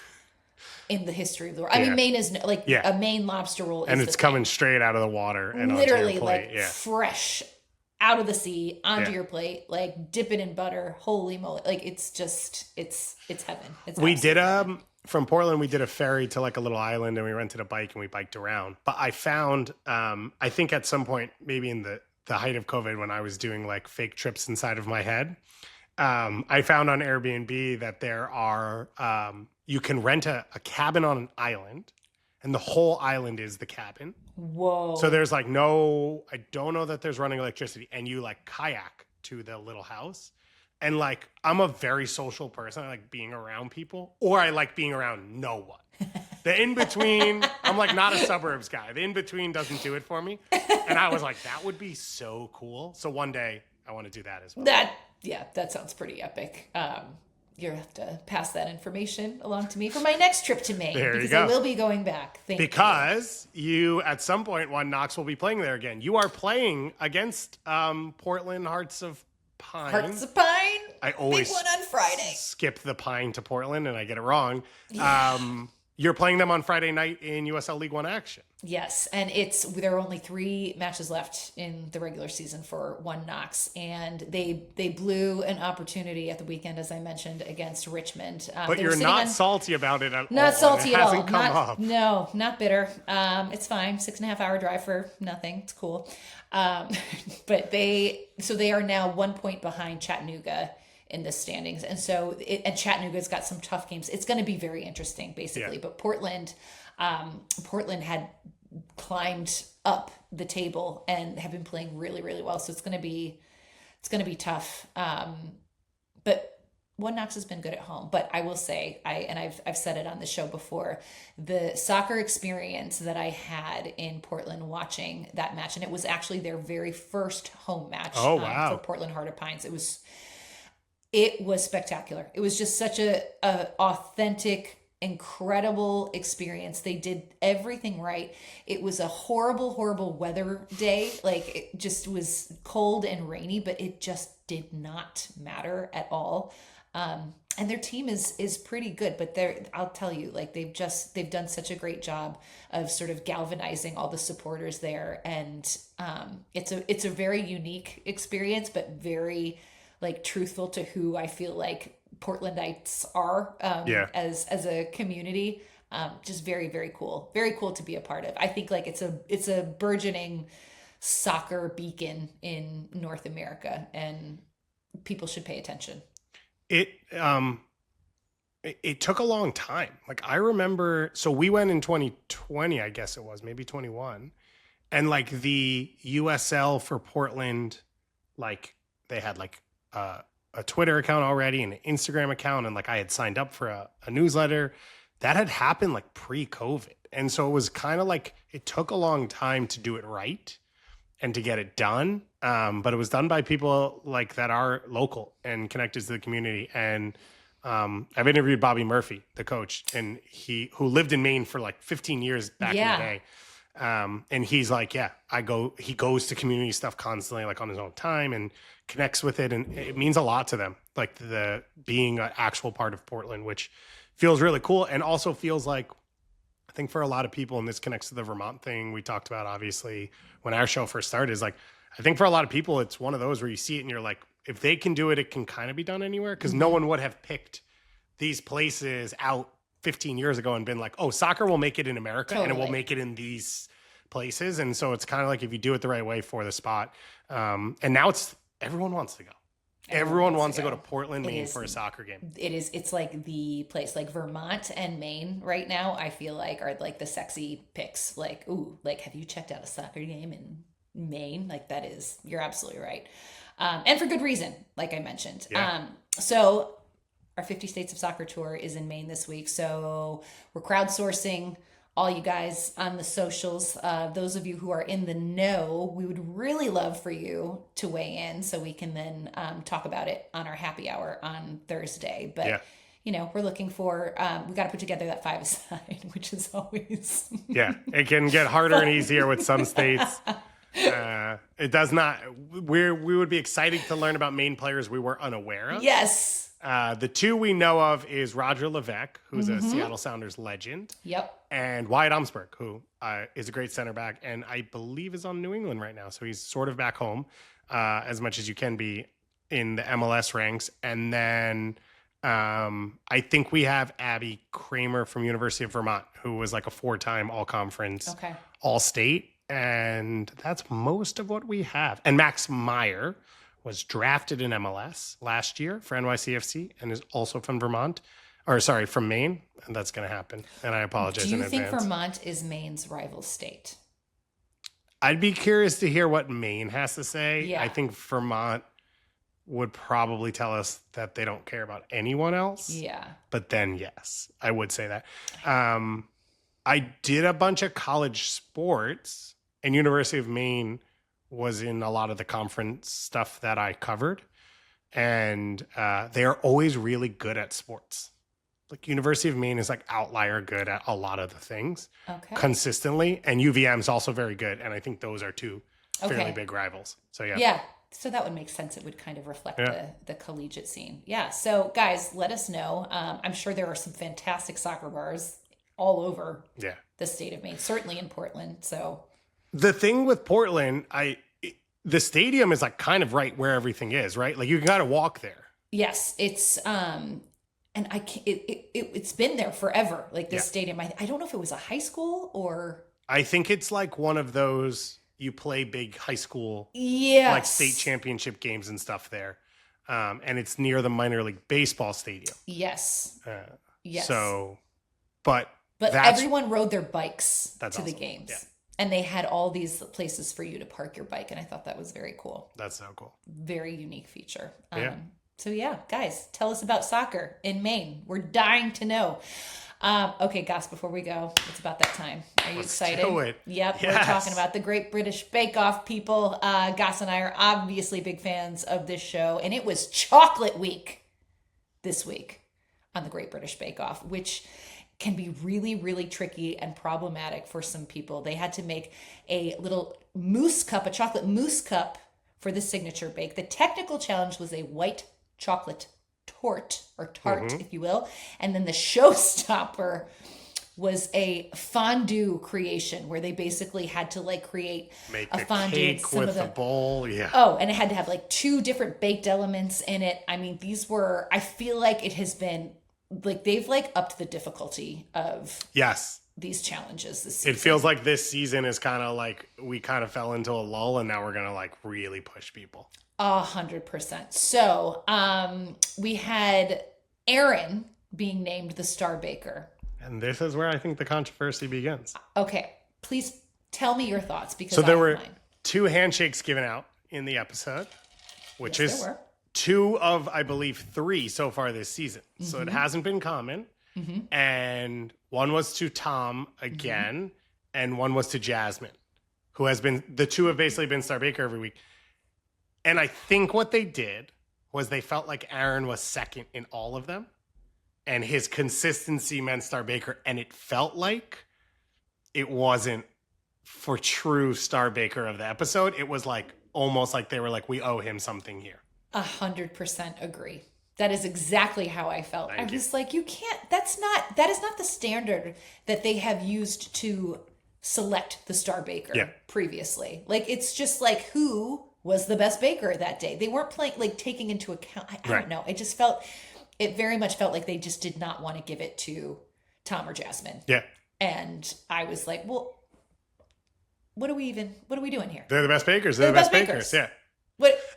in the history of the world. I mean, Maine is a Maine lobster roll, and it's coming straight out of the water and literally onto your plate. like fresh out of the sea onto your plate, like dip it in butter. Holy moly. Like, it's just, it's heaven. We did from Portland, we did a ferry to like a little island, and we rented a bike and we biked around. But I found, I think at some point, maybe in the height of COVID, when I was doing like fake trips inside of my head, I found on Airbnb that there are, you can rent a cabin on an island, and the whole island is the cabin. Whoa. So there's like I don't know that there's running electricity, and you like kayak to the little house. And like, I'm a very social person. I like being around people, or I like being around no one. The in-between, I'm like not a suburbs guy. The in-between doesn't do it for me. And I was like, that would be so cool. So one day I want to do that as well. That sounds pretty epic. you'll have to pass that information along to me for my next trip to Maine. There you because go. I will be going back. Because you, at some point, one Knox will be playing there again. You are playing against Portland Hearts of Pine. Hearts of Pine. I always big one on Friday. Skip the Pine to Portland, and I get it wrong. Yeah. You're playing them on Friday night in USL League One action. Yes, and there are only 3 matches left in the regular season for one Knox, and they blew an opportunity at the weekend, as I mentioned, against Richmond. But you're not salty about it at all. Not salty at all. It hasn't come up. No, not bitter. It's fine. 6.5 hour drive for nothing. It's cool. But they are now 1 point behind Chattanooga in the standings, and and Chattanooga's got some tough games. It's going to be very interesting, basically. Yeah. But Portland had climbed up the table and have been playing really, really well. So it's going to be tough. But one Knox has been good at home. But I will say, I've said it on the show before, the soccer experience that I had in Portland watching that match, and it was actually their very first home match for Portland Heart of Pines. It was spectacular. It was just such a authentic, incredible experience. They did everything right. It was a horrible, horrible weather day. Like, it just was cold and rainy, but it just did not matter at all. And their team is pretty good, but I'll tell you, like, they've done such a great job of sort of galvanizing all the supporters there. And it's a very unique experience, but very, like, truthful to who I feel like Portlandites are as a community. Just very, very cool. Very cool to be a part of. I think, like, it's a burgeoning soccer beacon in North America, and people should pay attention. It took a long time. Like, I remember, so we went in 2020, I guess it was, maybe 21. And, like, the USL for Portland, like, they had, like, a Twitter account already and an Instagram account. And, like, I had signed up for a newsletter that had happened, like, pre-COVID. And so it was kind of like, it took a long time to do it right and to get it done. But it was done by people, like, that are local and connected to the community. And I've interviewed Bobby Murphy, the coach, and who lived in Maine for like 15 years back in the day. And he's like, he goes to community stuff constantly, like, on his own time, and connects with it. And it means a lot to them, like, the being an actual part of Portland, which feels really cool. And also feels like, I think for a lot of people, and this connects to the Vermont thing we talked about, obviously, when our show first started, is like, I think for a lot of people, it's one of those where you see it and you're like, if they can do it, it can kind of be done anywhere. Because no one would have picked these places out 15 years ago and been like, oh, soccer will make it in America, and it will make it in these places. And so it's kind of like, if you do it the right way for the spot. And now everyone wants to go. Everyone wants to go to Portland, Maine for a soccer game. It's like the place. Like, Vermont and Maine right now, I feel like, are like the sexy picks. Like, ooh, like, have you checked out a soccer game in Maine? Like, you're absolutely right. And for good reason, like I mentioned. Yeah. So our 50 States of Soccer tour is in Maine this week. So we're crowdsourcing all you guys on the socials. Those of you who are in the know, we would really love for you to weigh in so we can then talk about it on our happy hour on Thursday. But, we're looking for, we got to put together that 5-a-side, which is always... Yeah, it can get harder and easier with some states. It does not. We would be excited to learn about Maine players we were unaware of. Yes. The 2 we know of is Roger Levesque, who's a Seattle Sounders legend. Yep. And Wyatt Umsberg, who is a great center back, and I believe is on New England right now. So he's sort of back home, as much as you can be in the MLS ranks. And then I think we have Abby Kramer from University of Vermont, who was like a 4-time all-conference, all-state. And that's most of what we have. And Max Meyer was drafted in MLS last year for NYCFC and is also from from Maine. And that's going to happen. And I apologize in advance. Do you think Vermont is Maine's rival state? I'd be curious to hear what Maine has to say. Yeah. I think Vermont would probably tell us that they don't care about anyone else. Yeah. But then, yes, I would say that. I did a bunch of college sports, and University of Maine was in a lot of the conference stuff that I covered. and they are always really good at sports. Like University of Maine is like outlier good at a lot of the things consistently, and UVM is also very good. And I think those are two fairly big rivals. So yeah. So that would make sense. It would kind of reflect the collegiate scene. Yeah. So guys, let us know. I'm sure there are some fantastic soccer bars all over the state of Maine, certainly in Portland. So the thing with Portland, the stadium is like kind of right where everything is, right? Like you got to walk there. Yes, it's and I can't, it's been there forever. Like this stadium, I don't know if it was a high school or. I think it's like one of those you play big high school, like state championship games and stuff there, and it's near the minor league baseball stadium. Yes. Yes. So, but everyone rode their bikes to awesome. The games, and they had all these places for you to park your bike, and I thought that was very cool. That's so cool. Very unique feature. So yeah, guys, tell us about soccer in Maine. We're dying to know. Okay, Goss, before we go, it's about that time. Are you excited? Do it. Yep, yes. We're talking about the Great British Bake Off, people. Goss and I are obviously big fans of this show, and it was Chocolate Week this week on the Great British Bake Off, which can be really, really tricky and problematic for some people. They had to make a little mousse cup, a chocolate mousse cup for the signature bake. The technical challenge was a white chocolate tart, if you will. And then the showstopper was a fondue creation where they basically had to like create make a fondue cake with a bowl. Yeah. Oh, and it had to have like 2 different baked elements in it. I mean, I feel like it has been like they've like upped the difficulty of these challenges this season. It feels like this season is kind of like we kind of fell into a lull, and now we're gonna like really push people. 100%. So we had Aaron being named the Star Baker. And this is where I think the controversy begins. Okay. Please tell me your thoughts, because so there were 2 handshakes given out in the episode, which is 2 of, I believe, 3 so far this season. Mm-hmm. So it hasn't been common. Mm-hmm. And one was to Tom again, and one was to Jasmine, who has been, the 2 have basically been Star Baker every week. And I think what they did was they felt like Aaron was second in all of them, and his consistency meant Star Baker. And it felt like it wasn't for true Star Baker of the episode. It was like almost like they were like, we owe him something here. 100% agree. That is exactly how I felt. I was like, you can't, that is not the standard that they have used to select the Star Baker previously. Like, it's just like who was the best baker that day. They weren't playing, like taking into account. I don't know. It very much felt like they just did not want to give it to Tom or Jasmine. Yeah. And I was like, well, what are we doing here? They're the best bakers. They're the best bakers. Yeah.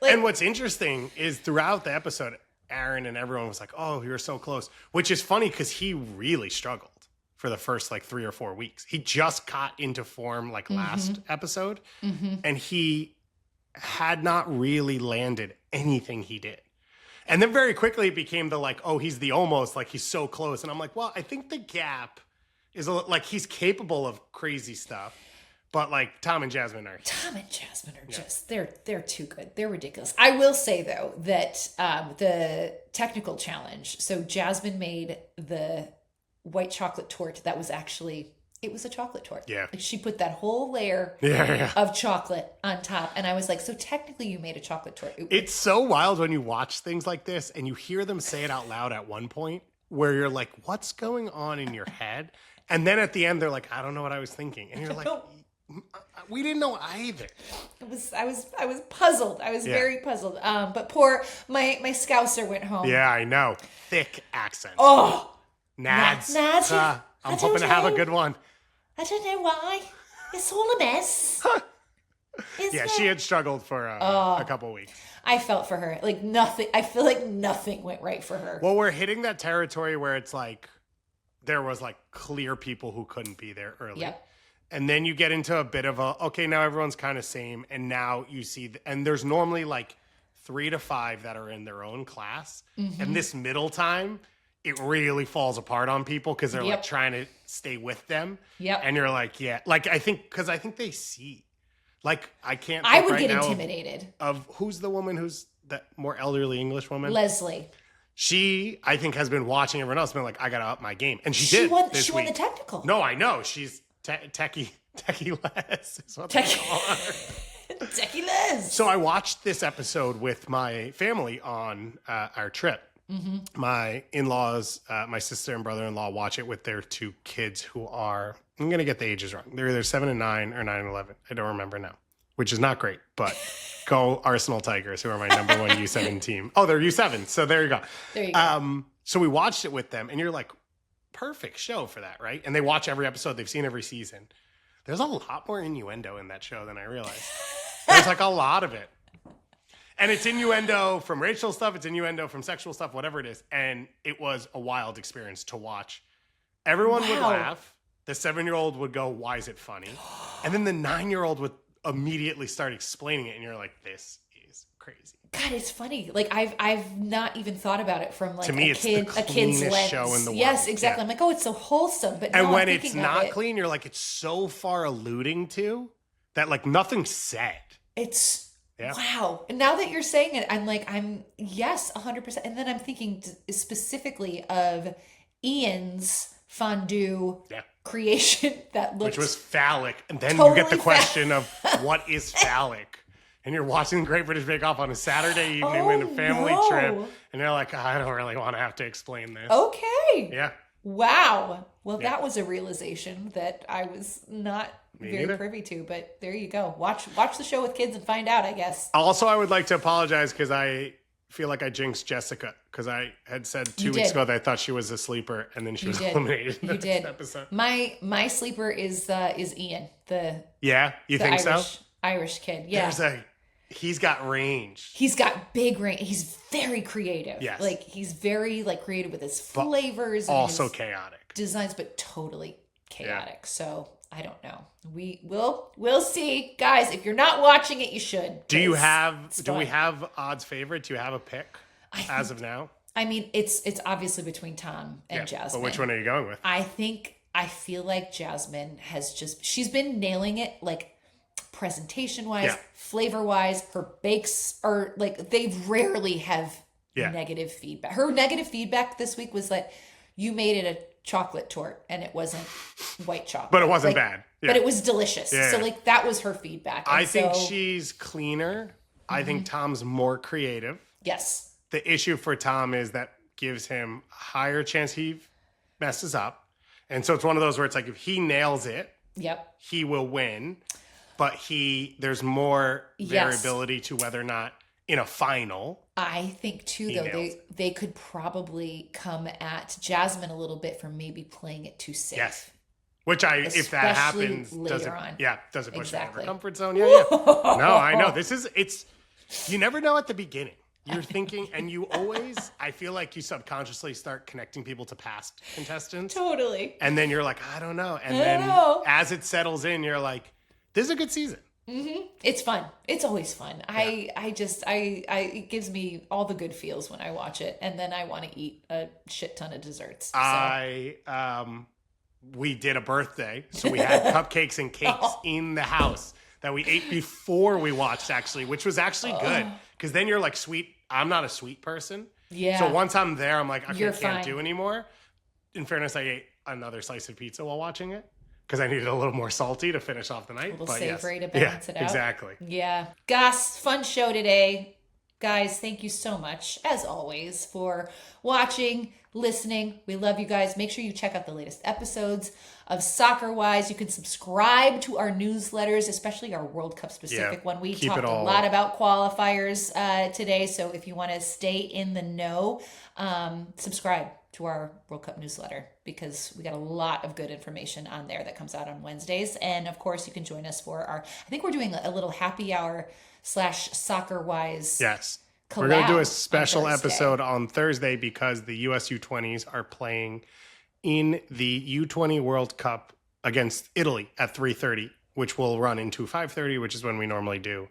And what's interesting is throughout the episode, Aaron and everyone was like, oh, you're so close, which is funny because he really struggled for the first like 3 or 4 weeks. He just got into form like last episode, and he had not really landed anything he did. And then very quickly it became the like, oh, he's the almost, like he's so close. And I'm like, well, I think the gap is like he's capable of crazy stuff. But like Tom and Jasmine are just, they're too good. They're ridiculous. I will say though that the technical challenge, so Jasmine made the white chocolate torte that was actually, it was a chocolate torte. Yeah. Like she put that whole layer of chocolate on top. And I was like, so technically you made a chocolate torte. It's so wild when you watch things like this and you hear them say it out loud at one point where you're like, what's going on in your head? And then at the end, they're like, I don't know what I was thinking. And you're like, we didn't know either. I was puzzled. I was very puzzled. But poor, my Scouser went home. Yeah, I know. Thick accent. Oh. Nads. I'm hoping to have a good one. I don't know why. It's all a mess. She had struggled for a couple weeks. I felt for her. Like nothing. I feel like nothing went right for her. Well, we're hitting that territory where it's like there was like clear people who couldn't be there early. Yep. And then you get into a bit of okay, now everyone's kind of same. And now you see, and there's normally like 3 to 5 that are in their own class. Mm-hmm. And this middle time, it really falls apart on people because they're like trying to stay with them. Yep. And you're like, like I think they see. Like I can't. I would get intimidated. Of who's the woman who's that more elderly English woman? Leslie. She, I think, has been watching everyone else, been like, I got to up my game. And she did won, this She week. won the technical. No, I know. She's techie Les is what they call her. Techie Les. So I watched this episode with my family on our trip. Mm-hmm. My in-laws, my sister and brother-in-law watch it with their 2 kids who are, I'm going to get the ages wrong. They're either 7 and 9 or 9 and 11. I don't remember now, which is not great, but go Arsenal Tigers, who are my number 1 U7 team. Oh, they're U7. So there you go. There you go. So we watched it with them, and you're like, perfect show for that, right? And they watch every episode. They've seen every season. There's a lot more innuendo in that show than I realized. There's like a lot of it. And it's innuendo from racial stuff. It's innuendo from sexual stuff, whatever it is. And it was a wild experience to watch. Everyone would laugh. The 7-year-old would go, why is it funny? And then the 9-year-old would immediately start explaining it. And you're like, this is crazy. God, it's funny. Like I've not even thought about it from like to me, a kid's lens. Show in the world. Yes, exactly. Yeah. I'm like, oh, it's so wholesome. But and when it's not clean, you're like, it's so far alluding to that like nothing's said. It's wow. And now that you're saying it, I'm like, yes, 100%. And then I'm thinking specifically of Ian's fondue creation that looked, which was phallic. And then totally you get the question of what is phallic? And you're watching Great British Bake Off on a Saturday evening in a family trip. And you're like, I don't really want to have to explain this. Okay. Yeah. Wow. Well, that was a realization that I was not very privy to, but there you go. Watch the show with kids and find out, I guess. Also, I would like to apologize because I feel like I jinxed Jessica because I had said 2 weeks ago that I thought she was a sleeper, and then she was eliminated in the next episode. My sleeper is Ian, you think so? Irish kid. Yeah. He's got range. He's got big range. He's very creative. Yes. Like he's very like creative with his flavors. But also and chaotic. Designs, but totally chaotic. Yeah. So I don't know. We'll see. Guys, if you're not watching it, you should. Do we have odds favorite? Do you have a pick as of now? I mean, it's obviously between Tom and Jasmine. But which one are you going with? I feel like Jasmine she's been nailing it, like presentation wise, flavor wise. Her bakes are like, they rarely have negative feedback. Her negative feedback this week was that you made it a chocolate tort and it wasn't white chocolate. But it wasn't bad. Yeah. But it was delicious. Yeah. So like that was her feedback. And I think she's cleaner. Mm-hmm. I think Tom's more creative. Yes. The issue for Tom is that gives him a higher chance he messes up. And so it's one of those where it's like, if he nails it, he will win. But there's more variability to whether or not in a final. I think too, though, they could probably come at Jasmine a little bit for maybe playing it too safe. Yes. Which if that happens, does it push her out of her comfort zone? Yeah. No, I know. You never know at the beginning. You're thinking, and you always, I feel like you subconsciously start connecting people to past contestants. Totally. And then you're like, I don't know. And then as it settles in, you're like, this is a good season. Mm-hmm. It's fun. It's always fun. Yeah. It gives me all the good feels when I watch it. And then I want to eat a shit ton of desserts. So. We did a birthday. So we had cupcakes and cakes in the house that we ate before we watched, actually, which was actually good. Because then you're like, sweet. I'm not a sweet person. Yeah. So once I'm there, I'm like, I can't do anymore. In fairness, I ate another slice of pizza while watching it. Because I needed a little more salty to finish off the night. A little savory to balance it out. Exactly. Yeah. Gus, fun show today. Guys, thank you so much, as always, for watching, listening. We love you guys. Make sure you check out the latest episodes of Soccer Wise. You can subscribe to our newsletters, especially our World Cup specific one. We talked a lot about qualifiers today. So if you want to stay in the know, subscribe to our World Cup newsletter because we got a lot of good information on there that comes out on Wednesdays. And of course, you can join us for I think we're doing a little happy hour / Soccer Wise. Yes. We're going to do a special episode on Thursday because the US U20s are playing in the U20 World Cup against Italy at 3:30, which will run into 5:30, which is when we normally do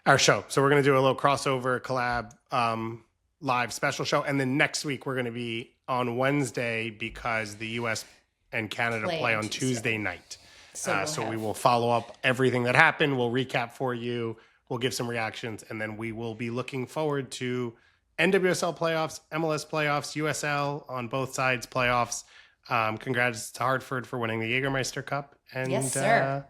our show. So we're going to do a little crossover collab live special show. And then next week we're going to be on Wednesday because the US and Canada play on Tuesday night. So we will follow up everything that happened. We'll recap for you. We'll give some reactions, and then we will be looking forward to NWSL playoffs, MLS playoffs, USL on both sides playoffs. Congrats to Hartford for winning the Jägermeister Cup. And, yes, sir.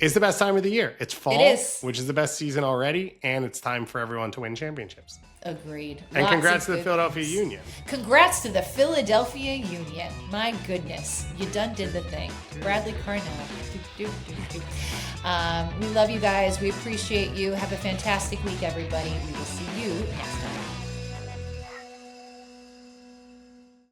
It's the best time of the year. It's fall, it is. Which is the best season already, and it's time for everyone to win championships. Agreed. And congrats to the Philadelphia Union. Congrats to the Philadelphia Union. My goodness. You done did the thing. Bradley Carnell. We love you guys. We appreciate you. Have a fantastic week, everybody. We will see you next time.